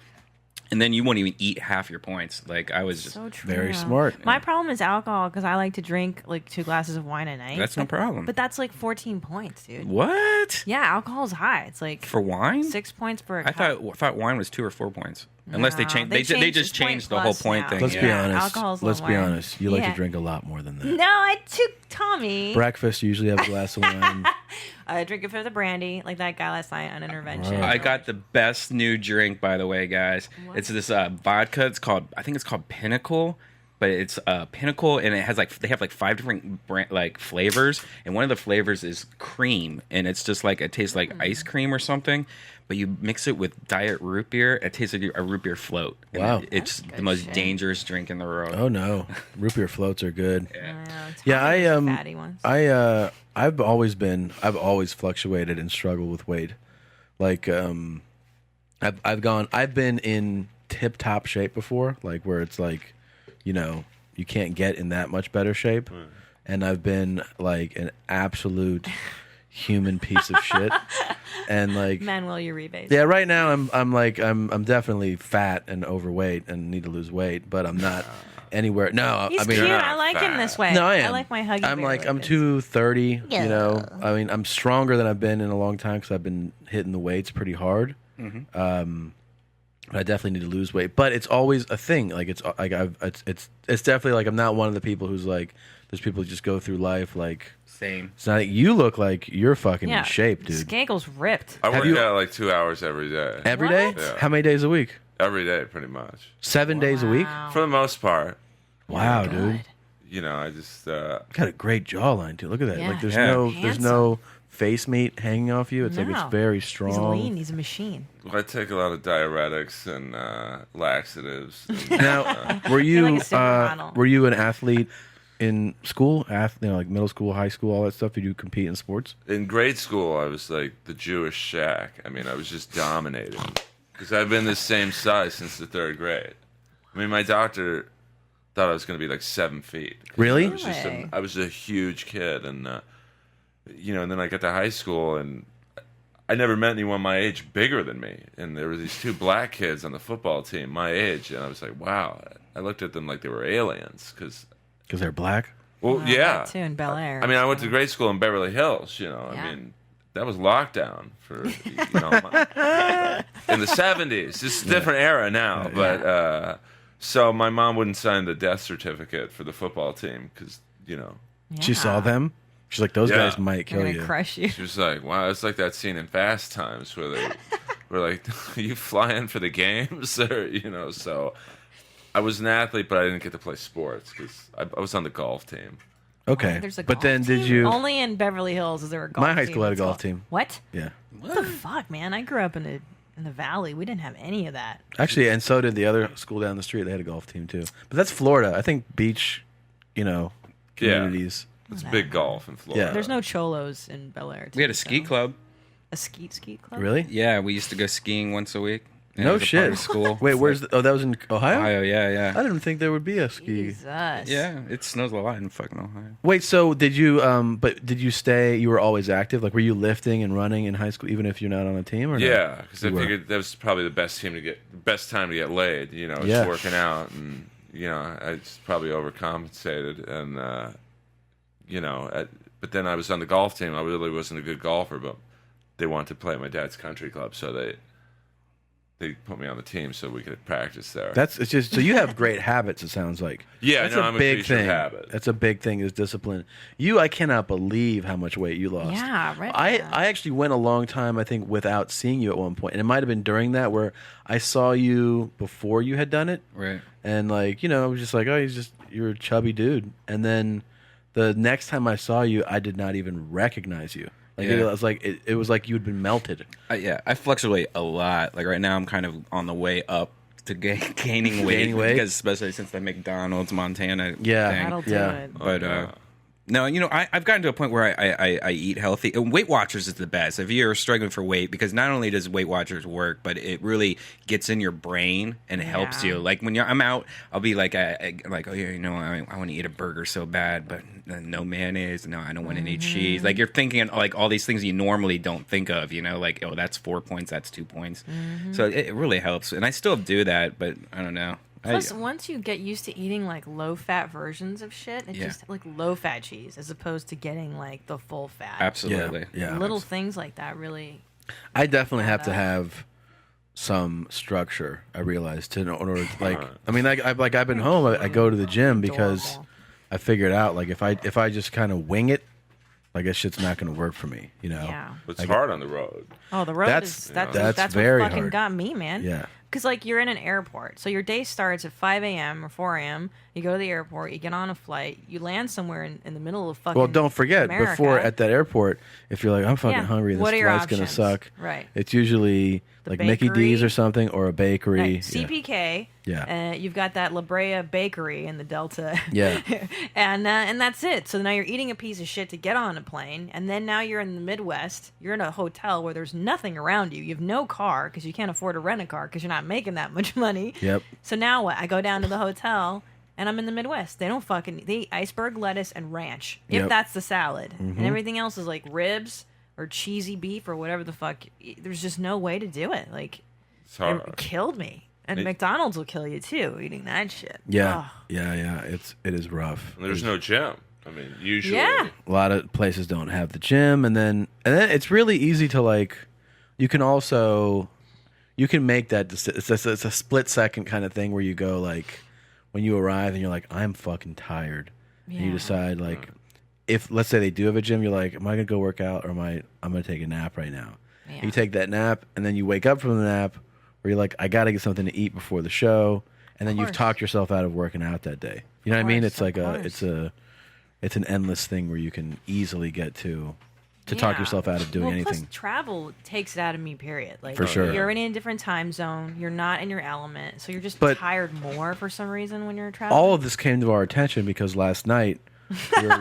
And then you won't even eat half your points. I was just so true. Very smart. My problem is alcohol because I like to drink 2 glasses of wine a night. That's no problem. But that's 14 points, dude. What? Yeah, alcohol's high. It's for wine? 6 points per. I thought wine was 2 or 4 points. Unless they changed, they just changed the whole point thing. Let's be honest. Alcohol's Let's be lower. honest. You like to drink a lot more than that. No, I took Tommy. Breakfast, you usually have a glass of wine. I drink it for the brandy, like that guy last night on Intervention. I got the best new drink, by the way, guys. What? It's this vodka. I think it's called Pinnacle, but it's Pinnacle, and it has they have 5 different flavors, and one of the flavors is cream, and it's just it tastes like ice cream or something. But you mix it with diet root beer, it tastes like a root beer float. And wow, it's the most dangerous drink in the world. Oh no, root beer floats are good. Fatty ones. I've always fluctuated and struggled with weight. I've been in tip top shape before, where it's you can't get in that much better shape, and I've been an absolute human piece of shit, and Manuel Uribe. Yeah, right now I'm definitely fat and overweight and need to lose weight, but I'm not anywhere. No, He's cute. I like him this way. No, I am. I like my huggy. I'm 230. Yeah. I'm stronger than I've been in a long time because I've been hitting the weights pretty hard. Mm-hmm. But I definitely need to lose weight. But it's always a thing. It's definitely I'm not one of the people who's there's people who just go through life same. It's not you look like you're fucking in shape, dude. Skakel's ripped. I work out 2 hours every day. Every day? Yeah. How many days a week? Every day, pretty much. 7 days a week? For the most part. Wow, dude. I just got a great jawline too. Look at that. Yeah. There's no face meat hanging off you. It's it's very strong. He's lean. He's a machine. I take a lot of diuretics and laxatives. Now, were you like a supermodel. were you an athlete in school? Middle school, high school, all that stuff? Did you compete in sports? In grade school, I was the Jewish Shaq. I was just dominating because I've been the same size since the 3rd grade. My doctor thought I was going to be 7 feet. Really? I was a huge kid, and and then I got to high school, and I never met anyone my age bigger than me. And there were these 2 black kids on the football team my age, and I was like, wow. I looked at them like they were aliens because they're black. Well, yeah. Too in Bel-Air. I went to grade school in Beverly Hills. That was lockdown for in the 70s. It's a different era now, but. So my mom wouldn't sign the death certificate for the football team because, She saw them. She's like, those guys might kill you. Crush you. She was like, wow, it's like that scene in Fast Times where they were like, are you flying for the games? Or, so I was an athlete, but I didn't get to play sports because I was on the golf team. Okay. There's a but golf then team? did you... Only in Beverly Hills is there a golf team. My high school had a golf team. What? Yeah. What the fuck, man? I grew up in the valley. We didn't have any of that. Actually, and so did the other school down the street. They had a golf team too. But that's Florida. I think beach, communities. It's big golf in Florida. Yeah. There's no cholos in Bel-Air. We had a ski club. A skeet club? Really? Yeah, we used to go skiing once a week. And it No was a part shit. of school. Wait, It's where's? like That was in Ohio. Ohio? Yeah. I didn't think there would be a ski. Jesus. Yeah, it snows a lot in fucking Ohio. Wait, so did you? But did you stay? You were always active. Like, were you lifting and running in high school, even if you're not on a team? Or Yeah, because I You were. figured that was probably the best time to get laid. You know, it's Yeah. working out, and you know, I just probably overcompensated, and but then I was on the golf team. I really wasn't a good golfer, but they wanted to play at my dad's country club, so they put me on the team so we could practice there. It's just so you have great habits. It sounds like. Yeah, that's no, a I'm a big creature of thing. habit. That's a big thing is discipline. I cannot believe how much weight you lost. Yeah, right. I actually went a long time, I think, without seeing you at one point, and it might have been during that where I saw you before you had done it, Right. and like it was just like, oh, you're a chubby dude, and then the next time I saw you, I did not even recognize you. Like Yeah. it was like it was like you had been melted. I fluctuate a lot. Like right now, I'm kind of on the way up to gaining weight. Gaining weight? Because especially since the McDonald's Montana Yeah. thing. That'll do Yeah. it. But no, I've gotten to a point where I eat healthy. And Weight Watchers is the best. If you're struggling for weight, because not only does Weight Watchers work, but it really gets in your brain and helps Yeah. you. Like when I'm out, I'll be like, oh yeah, I want to eat a burger so bad, but no mayonnaise. No, I don't want any cheese. Like you're thinking like all these things you normally don't think of. Like, oh, that's 4 points, that's 2 points. So it really helps. And I still do that, but I don't know. Plus, once you get used to eating like low-fat versions of shit, it's Yeah. just like low-fat cheese as opposed to getting like the full fat. Absolutely. Yeah. Little things like that really. I definitely have to that. have some structure. I realized to in order to, like I mean I've been home. I go to the gym because Adorable. I figured out like if I just kind of wing it, like that shit's not going to work for me. Yeah. It's hard on the road. Oh, the road That's- is that's that's very what fucking hard. got me, man. Yeah. Because like you're in an airport, so your day starts at 5 a.m. or 4 a.m. You go to the airport, you get on a flight, you land somewhere in the middle of fucking. Well, don't forget America. before at that airport, if you're like I'm fucking Yeah. hungry, and What this are your flight's going to options? suck. Right. It's usually like Mickey bakery. D's or something or a bakery. Right. Yeah. CPK. Yeah. You've got that La Brea Bakery in the Delta. Yeah. and that's it. So now you're eating a piece of shit to get on a plane, and then now you're in the Midwest. You're in a hotel where there's nothing around you. You have no car because you can't afford to rent a car because you're not making that much money. Yep. So now what? I go down to the hotel. And I'm in the Midwest. They eat iceberg lettuce and ranch, if Yep. that's the salad. And everything else is like ribs or cheesy beef or whatever the fuck. There's just no way to do it. Like, It's hard. it killed me. And McDonald's will kill you too, eating that shit. Yeah. Ugh. Yeah. It is rough. And there's no gym. I mean, usually. Yeah. A lot of places don't have the gym, and then it's really easy to like. You can make that. It's a split second kind of thing where you go like, when you arrive and you're like, I'm fucking tired, and you Yeah. decide like, if let's say they do have a gym, you're like, am I gonna go work out or I'm gonna take a nap right now? Yeah. You take that nap, and then you wake up from the nap, where you're like, I gotta get something to eat before the show, and then you've course. talked yourself out of working out that day. You know what I mean? course, It's like of it's an endless thing where you can easily get to talk Yeah. yourself out of doing well, anything. Plus, travel takes it out of me. Period. Like, For sure. You're in a different time zone. You're not in your element, so you're just But- tired more for some reason when you're traveling. All of this came to our attention because last night we were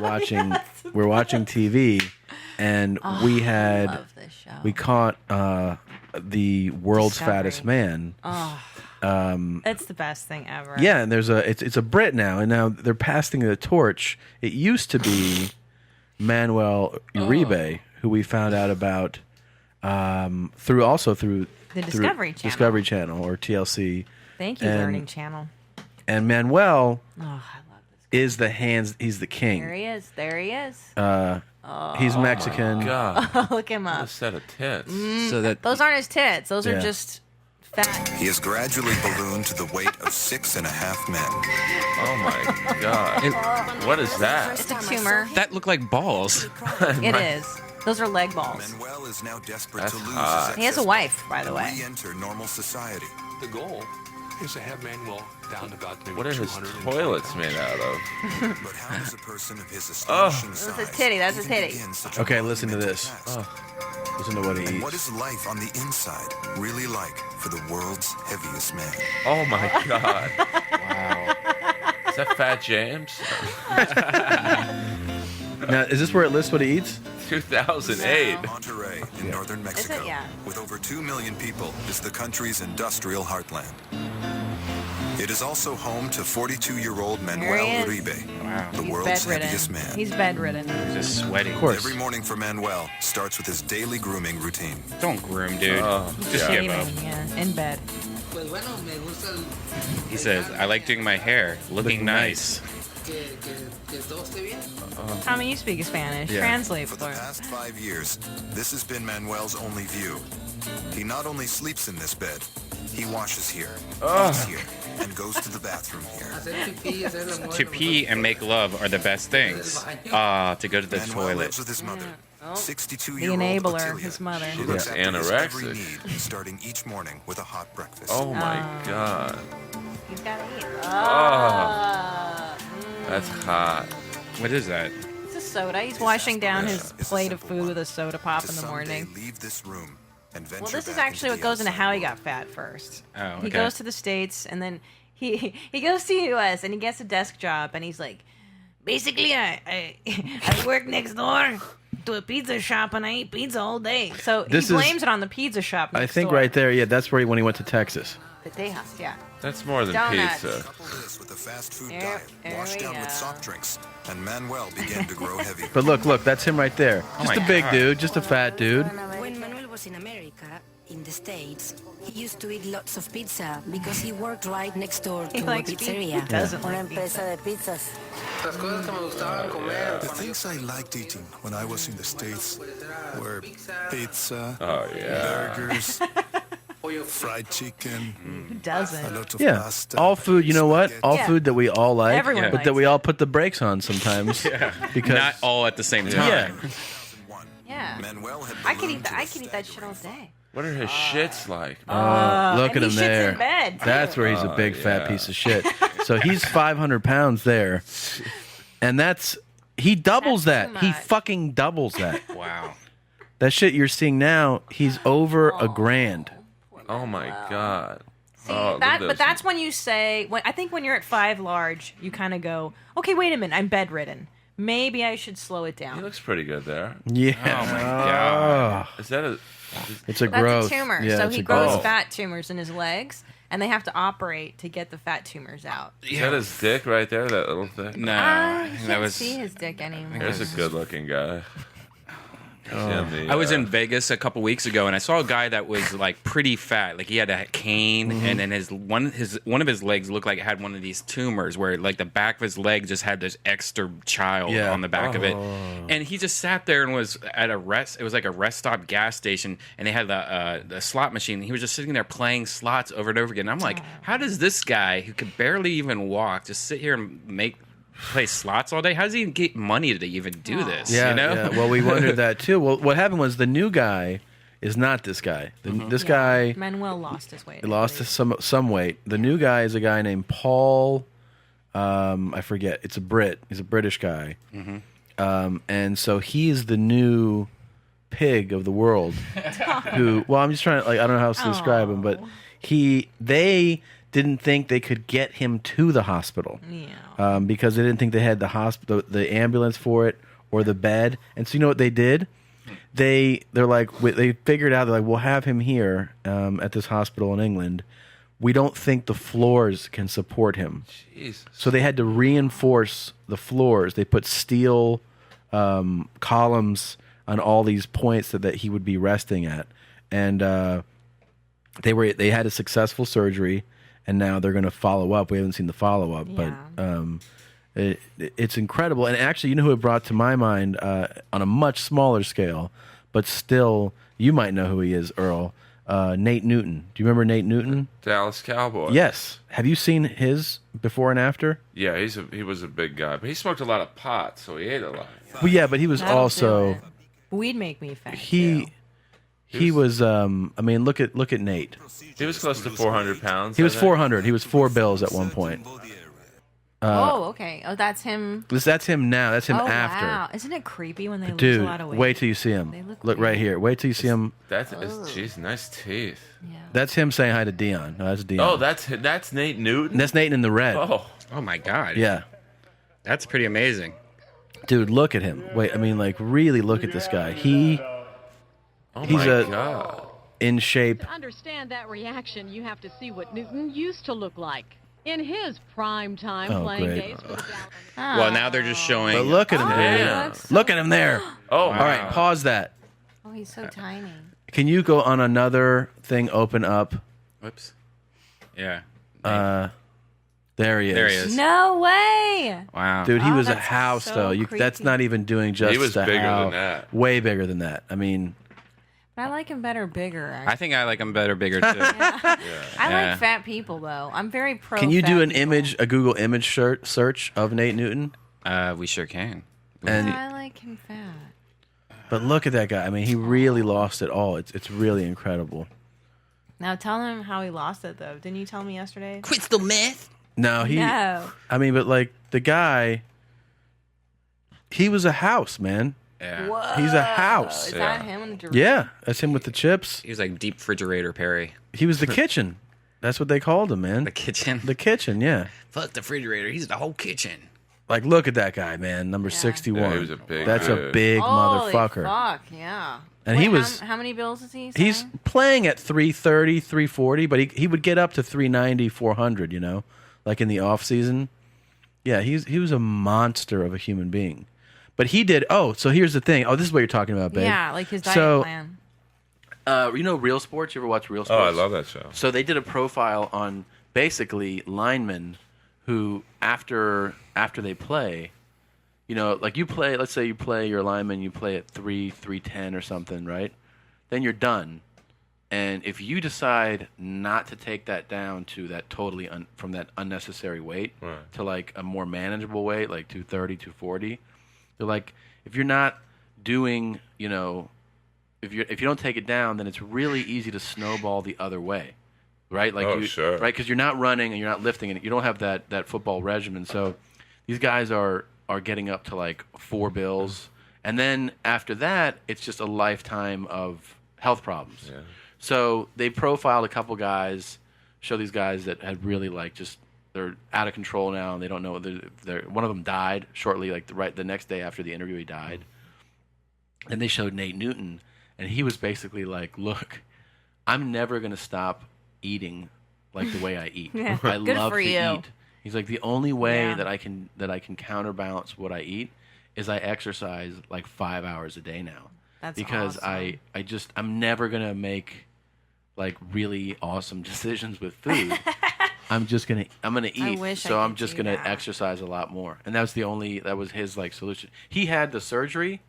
watching TV, and we I love this show. caught the world's Discovery. fattest man. It's the best thing ever. Yeah, and it's a Brit now, and now they're passing the torch. It used to be Manuel Uribe, who we found out about through The Discovery Channel. Discovery Channel or TLC. Thank you, And- Learning Channel. And Manuel Oh, I love this. is the hands. He's the There king. he is. There he is. He's Mexican. God. Look him What a up. set of tits. So that Those aren't his tits. Those Yeah. are just fat. He has gradually ballooned to the weight of 6.5 men. Oh my God. What is that? It's a tumor. that looked like balls. It is. Those are leg balls. Manuel is now desperate That's to lose hot. his He has a excess wife, weight by the and way. re-enter normal society. The goal is to have Manuel down to about maybe What are his 220 toilets pounds. made out of? But how does a person of his astonishing size That's a titty, that's a even titty. begin such Okay, a listen to monumental this. task? Listen to what he And eats. what is life on the inside really like for the world's heaviest man? Oh my God. Wow. Is that Fat James? Now, is this where it lists what he eats? 2008. Monterrey in northern Mexico, Yeah. with over 2 million people, is the country's industrial heartland. It is also home to 42-year-old There Manuel he is. Uribe, Wow. the He's world's heaviest bedridden. man. He's bedridden. Just sweating. Of course. Every morning for Manuel starts with his daily grooming routine. Don't groom, dude. Just yeah. give up. Shaving, yeah, in bed. He says, I like doing my hair, looking nice. Tommy, you speak Spanish. Yeah. Translate For for the us. past 5 years, this has been Manuel's only view. He not only sleeps in this bed, he washes here, eats here, and goes to the bathroom here. To pee and make love are the best things. To go to the Manuel toilet. lives with his mother, Oh. 62-year-old The enabler, Ottilia. his mother. She looks Yeah. after his every Anorexic. need, starting each morning with a hot breakfast. Oh my god. He's got to eat. That's hot. What is that? It's a soda. He's washing down his Is a plate of simple food one. with a soda pop To in the someday morning. leave this room and venture Well, this is back actually what into the goes into outside how he world. got fat first. Oh, He okay. goes to the States and then he goes to the US and he gets a desk job and he's like, basically I work next door to a pizza shop and I eat pizza all day. So This he is- blames it on the pizza shop I next think door. right there, yeah, that's where when he went to Texas. The Tejas, yeah. That's more than Donuts. pizza. Couple this with a fast food There- diet, there washed we down go. with soft drinks, and Manuel began to grow heavy. But look, that's him right there. Just my a big God. dude, just a fat dude. When Manuel was in America, in the States, he used to eat lots of pizza because he worked right next door He to a likes pizza. He pizzeria. doesn't like pizza. de pizzas. The things I liked eating when I was in the States were pizza, Oh yeah. burgers, fried chicken, Who a doesn't? lot of Yeah, pasta. all food. You know what? All Yeah. food that we all like, Everyone but that likes we it. all put the brakes on sometimes. Because Not all at the same time. yeah, 2001, Yeah. Manuel had I could ballooned eat that. to a I could eat that shit all staggering day. What are his shits like? look and at he him shits there. in bed, too. That's where he's a big fat yeah. piece of shit. So he's 500 pounds there, and he doubles That's that. too He much. fucking doubles that. Wow. That shit you're seeing now, he's over a grand. Oh my god. See, Oh, look that, at but those- that's when you say. I think when you're at 5 large, you kind of go, okay, wait a minute, I'm bedridden. Maybe I should slow it He down. looks pretty good there. Yeah. Oh my God. Is that a? It's a That's growth. a tumor. Yeah, So it's he a grows growth. fat tumors in his legs, and they have to operate to get the fat tumors out. Is that his dick right there? That little thing. No, I that can't was. see his dick anymore. There's a good-looking guy. I was in Vegas a couple weeks ago, and I saw a guy that was like pretty fat. Like he had a cane, and then one of his legs looked like it had one of these tumors, where like the back of his leg just had this extra child Yeah. on the back of it. And he just sat there and was at a rest. It was like a rest stop gas station, and they had the slot machine. He was just sitting there playing slots over and over again. I'm like, how does this guy who could barely even walk just sit here and play slots all day? How does he even get money to even do this? Yeah, you know? yeah. Well, we wondered that too. Well, what happened was the new guy is not this guy. This guy Manuel lost his weight. I lost believe. some weight. The new guy is a guy named Paul. I forget. It's a Brit. He's a British guy. And so he's the new pig of the world. Who? Well, I'm just trying to I don't know how else to describe him, but they didn't think they could get him to the hospital. Yeah. Because they didn't think they had the ambulance for it or the bed. And so you know what they did? They figured out, they're like, we'll have him here at this hospital in England. We don't think the floors can support him. Jesus. So they had to reinforce the floors. They put steel columns on all these points that he would be resting at. And they had a successful surgery, and now they're going to follow up. We haven't seen the follow up, but it's incredible. And actually, you know who it brought to my mind on a much smaller scale, but still, you might know who he is, Earl. Nate Newton. Do you remember Nate Newton? Dallas Cowboy. Yes. Have you seen his before and after? Yeah, he was a big guy, but he smoked a lot of pot, so he ate a lot. Well, yeah, but he was That'll do also it. Weed make me fat. he was. I mean, look at Nate. He was close to 400 pounds. He was I think. 400. He was 4 bills at one point. Okay. Oh, that's him. That's him now. That's him Oh, after. wow. Isn't it creepy when they lose Dude, a lot of weight? wait till you see him. They look Look right weird. here. Wait till you see him. Jeez, nice teeth. Yeah. That's him saying hi to Dion. No, that's Dion. Oh, that's Nate Newton. And that's Nate in the red. Oh, Oh my God. Yeah. That's pretty amazing. Dude, look at him. Wait, I mean, like, really look at this guy. He's God. in shape. To understand that reaction, you have to see what Newton used to look like in his prime time playing great. days for the Dallas. Well, now they're just showing. But look at him, yeah. dude. Look at him there. Oh, All right, pause that. Oh, he's so tiny. Can you go on another thing, open up? Whoops. Yeah. There he is. There he is. No way. Wow. Dude, he was a that's house, so though. That's creepy. not even doing justice. He was to bigger how- than that. Way bigger than that. I mean, But I like him better bigger. I think I like him better, bigger too. I Yeah. like fat people though. I'm very pro. can you do fat an people. image, a Google image search of Nate Newton? We sure can. And I like him fat. but look at that guy. I mean, he really lost it all. It's really incredible. Now tell him how he lost it though. Didn't you tell me yesterday? Crystal meth. No, he. No. I mean, but like the guy, he was a house, man. Yeah. Whoa. He's a house. Is Yeah. that him in the Doritos? Yeah, that's him with the chips. He was like deep refrigerator Perry. He was the kitchen. That's what they called him, man. The kitchen. The kitchen, yeah. Fuck the refrigerator. He's the whole kitchen. Like, look at that guy, man. Number 61. Yeah, he was a big That's a dude. big Holy motherfucker. Fuck, yeah. And Wait, he was. How many bills is he? He's selling? playing at 330, 340, but he would get up to 390, 400, you know, like in the off season. Yeah, he was a monster of a human being. But he did. Oh, so here's the thing. Oh, this is what you're talking about, babe. Yeah, like his diet So, plan. You know Real Sports? You ever watch Real Sports? Oh, I love that show. So they did a profile on basically linemen who after they play, you know, like you play, let's say you play your lineman, you play at 310 or something, right? Then you're done. And if you decide not to take that down to that totally from that unnecessary weight Right. to like a more manageable weight, like 230, 240, they're like, if you're not doing, you know, if you don't take it down, then it's really easy to snowball the other way, right? Like Oh, sure. right? Because you're not running and you're not lifting, and you don't have that football regimen. So these guys are getting up to like 4 bills, and then after that, it's just a lifetime of health problems. Yeah. So they profiled a couple guys, show these guys that had really like just they're out of control now, and they don't know whether they're. One of them died shortly, like the next day after the interview, he died. And they showed Nate Newton, and he was basically like, "Look, I'm never gonna stop eating like the way I eat. Yeah, I good love for to you." eat." He's like, "The only way Yeah. that I can counterbalance what I eat is I exercise like 5 hours a day now, That's because awesome. I'm never gonna make like really awesome decisions with food. I'm gonna eat, wish I so I'm could just do gonna that. exercise a lot more." And that was his like solution. He had the surgery,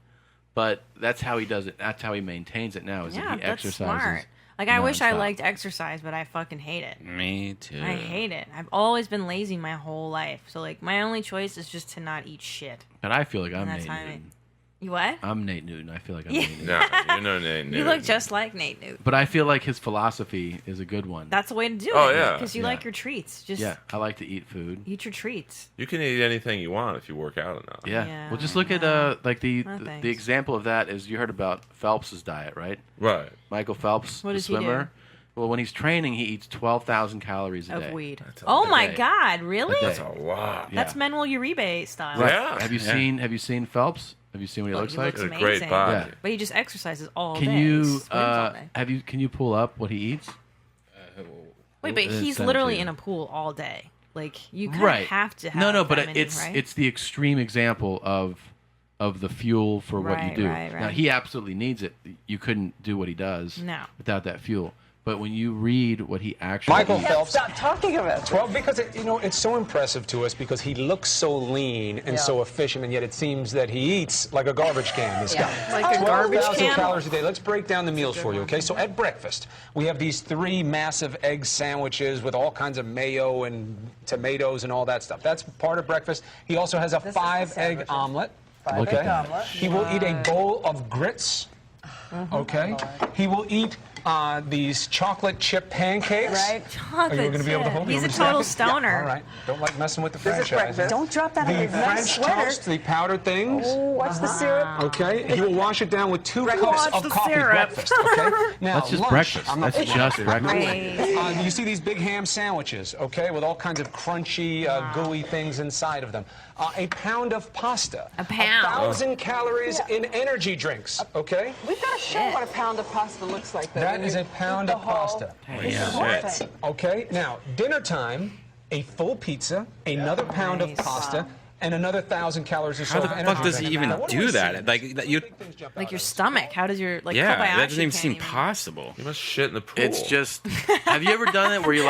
but that's how he does it. That's how he maintains it now. Is Yeah, that he that's exercises. smart. Like I wish I nonstop. liked exercise, but I fucking hate it. Me too. I hate it. I've always been lazy my whole life. So like my only choice is just to not eat shit. But I feel like I'm And that's Nate how I Newton. You what? I'm Nate Newton. I feel like I'm Yeah. Nate Newton. No, you know Nate. You look just like Nate Newton. But I feel like his philosophy is a good one. That's the way to do Oh, it. yeah. Because you Yeah. like your treats. Just Yeah, I like to eat food. eat your treats. You can eat anything you want if you work out enough. Yeah. Yeah, Well, just look at like No, the thanks. example of that is you heard about Phelps's diet, right? Right. Michael Phelps, What the does he do? swimmer. Well, when he's training, he eats 12,000 calories a day. Of weed. That's a Oh my day. God! Really? A day. That's a lot. Yeah. That's Manuel Uribe style. Right. Yeah. Have you seen Phelps? Have you seen what he Look, looks he like? looks It's a amazing. great body. Yeah. But he just exercises all Can day. He you swims all day. can you pull up what he eats? Wait, but and he's send it to literally you. in a pool all day. Like you kind Right. of have to have No, but that many, it's right? it's the extreme example of the fuel for what you Right, do. right, Now right. he absolutely needs it. You couldn't do what he does No. without that fuel. But when you read what he actually Michael eats, Phelps. Stop talking about it. Well, because it's so impressive to us because he looks so lean and so efficient, and yet it seems that he eats like a garbage can. This guy, Like a garbage 12,000 can? calories a day. Let's break down the meals for you, okay? So at breakfast, we have these 3 massive egg sandwiches with all kinds of mayo and tomatoes and all that stuff. That's part of breakfast. He also has a 5-egg omelet. Look at that. He will eat a bowl of grits. Okay? He will eat these chocolate chip pancakes. Right. Are you going to be able to hold He's me a for total second? stoner. Yeah, all right. Don't like messing with the This is franchise. breakfast. Don't drop that on The your nice French sweater. toast, the powdered things. Oh, watch the syrup. Okay, he will wash it down with 2 cups Watch of the coffee syrup. breakfast. Okay, now That's just lunch. breakfast. I'm not That's just breakfast. Great. You see these big ham sandwiches, okay, with all kinds of crunchy, gooey things inside of them. A pound of pasta. A pound. 1,000 calories in energy drinks. Okay, We've got to show what a pound of pasta looks like. Though. that When is you a pound eat of the whole- pasta. It's the whole thing. Okay, now dinner time. A full pizza, another pound of pasta, and another 1,000 calories or so How of the energy fuck does he drink. even Now, what do we that? see? Like that you? Like your stomach. How does your Yeah, Kobayashi that doesn't even can't seem even- possible. You must shit in the pool. It's just. Have you ever done it where you?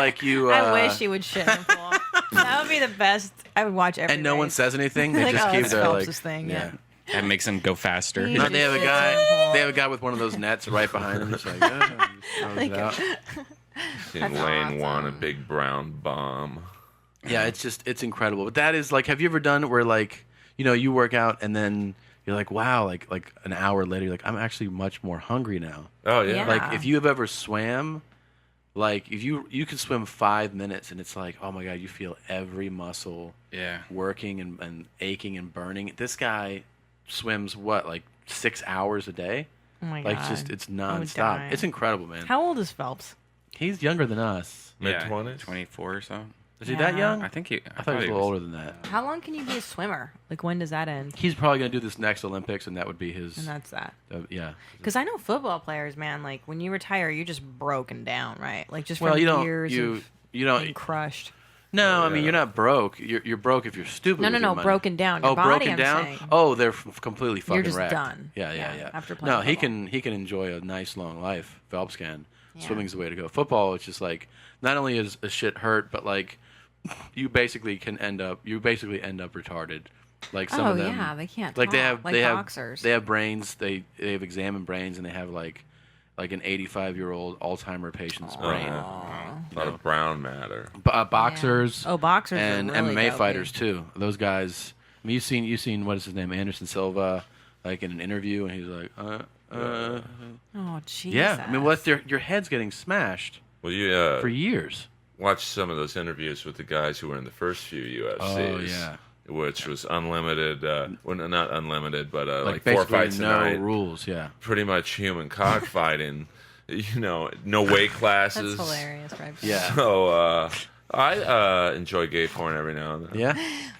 I wish he would shit in the pool. That would be the best. I would watch every And no one race. says anything. They Like, just oh, keep that's their Phelps' like. thing, yeah. That makes him go faster. He No, they have a just guy. shits in the pool. They have a guy with one of those nets right behind him. Just like, he just throws it out. in That's lane one, a awesome. big brown bomb. Yeah, it's incredible. But that is like, have you ever done it where like, you work out and then you're like, wow, like an hour later, you're like, I'm actually much more hungry now. Oh yeah. Yeah. Like if you have ever swam, like if you can swim 5 minutes and it's like, oh my god, you feel every muscle Yeah. working and aching and burning. This guy swims what, like 6 hours a day? Oh my Like god. just it's I would nonstop. die. It's incredible, man. How old is Phelps? He's younger than us. Mid-20s? 24 or so. Is he that young? I think he. I thought he was a little older than that. How long can you be a swimmer? Like when does that end? He's probably gonna do this next Olympics, and that would be his. And that's that. Yeah. Because I know football players, man. Like when you retire, you're just broken down, right? Like just Well, from you don't. years You of don't. being crushed. No, I mean you're not broke. You're broke if you're stupid. No, with no, your money. broken down. Your Oh, body, broken I'm down. saying. Oh, they're completely fucking You're just wrecked. done. Yeah. Yeah, after No, playing he football. can enjoy a nice long life. Phelps can. Yeah. Swimming's the way to go. Football, it's just like not only is a shit hurt, but like you basically end up retarded. Like some of them. yeah, they can't Like they talk, have like they boxers. have they have brains. They have examined brains, and they have like an 85-year-old Alzheimer patient's brain. A lot of brown matter. Boxers. Oh, boxers are and really MMA dopey. fighters too. Those guys. I mean, you've seen what is his name, Anderson Silva, like in an interview, and he's like, Oh, jeez. yeah. I mean, your head's getting smashed Well, you for years. watch some of those interviews with the guys who were in the first few UFCs. Oh, yeah. Which was unlimited, well, not unlimited, but like 4 basically fights a no night. rules. Yeah. Pretty much human cockfighting. No weight classes. That's hilarious, right? Yeah. So I enjoy gay porn every now and then. Yeah.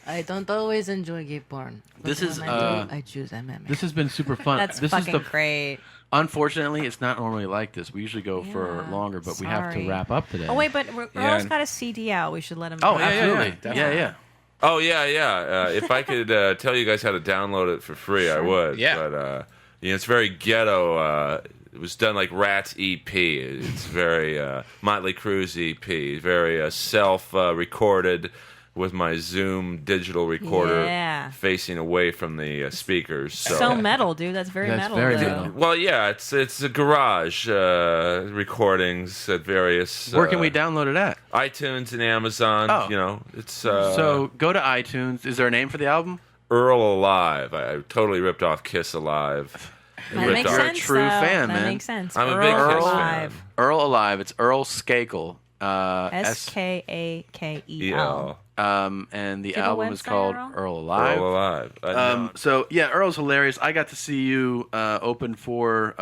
I don't always enjoy gay porn. This is, when I do, I choose MMA. This has been super fun. That's this fucking is the great. Unfortunately, it's not normally like this. We usually go for Yeah, longer, but we have to sorry. wrap up today. Oh wait, but Earl's Yeah. got a CD out. We should let him. Oh, know. absolutely. Yeah. Oh yeah. If I could tell you guys how to download it for free, I would. Yeah. But it's very ghetto. It was done like Rat's EP. It's very Motley Crue's EP. Very self-recorded with my Zoom digital recorder Yeah. facing away from the speakers. So metal, dude. That's very That's metal. very though. metal. Well, yeah, it's a garage recordings at various. Where can we download it at? iTunes and Amazon. Oh. It's So go to iTunes. Is there a name for the album? Earl Alive. I totally ripped off Kiss Alive. That Ripped makes off- sense. true though. fan, that man. makes sense. I'm a big Earl Kiss Alive. fan. Earl Alive. It's Earl Skakel. SKAKEL. And the Do you have a album is website, called Earl? Earl Alive. Earl Alive. So yeah, Earl's hilarious. I got to see you open for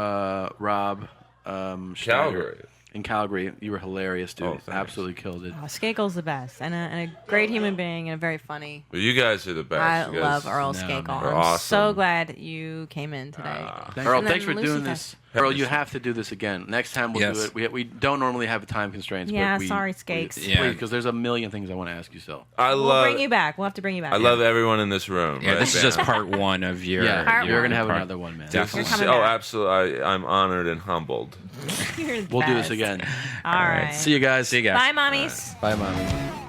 Rob Schneider Calgary. in Calgary. You were hilarious, dude. Oh, thanks. Absolutely killed it. Oh, Skakel's the best, and a great human being, and a very funny. Well, you guys are the best. I You guys- love Earl No, Skakel. man. You're I'm so awesome. glad you came in today. Earl, And thanks then for Lucy doing got- this. Earl, you have to do this again. Next time we'll Yes. do it. We don't normally have time constraints. Yeah, but we, sorry, Skakes. Yeah. because there's a million things I want to ask you still. I We'll love. bring you back. We'll have to bring you back. I love everyone in this room. Yeah, right this is now. just part one of your. Yeah, Part you're one. gonna have part- another one, man. Definitely. coming Oh, back. absolutely. I'm honored and humbled. You're the We'll do this best. again. All right. See you guys. See you guys. Bye, mommies. Bye, mommy.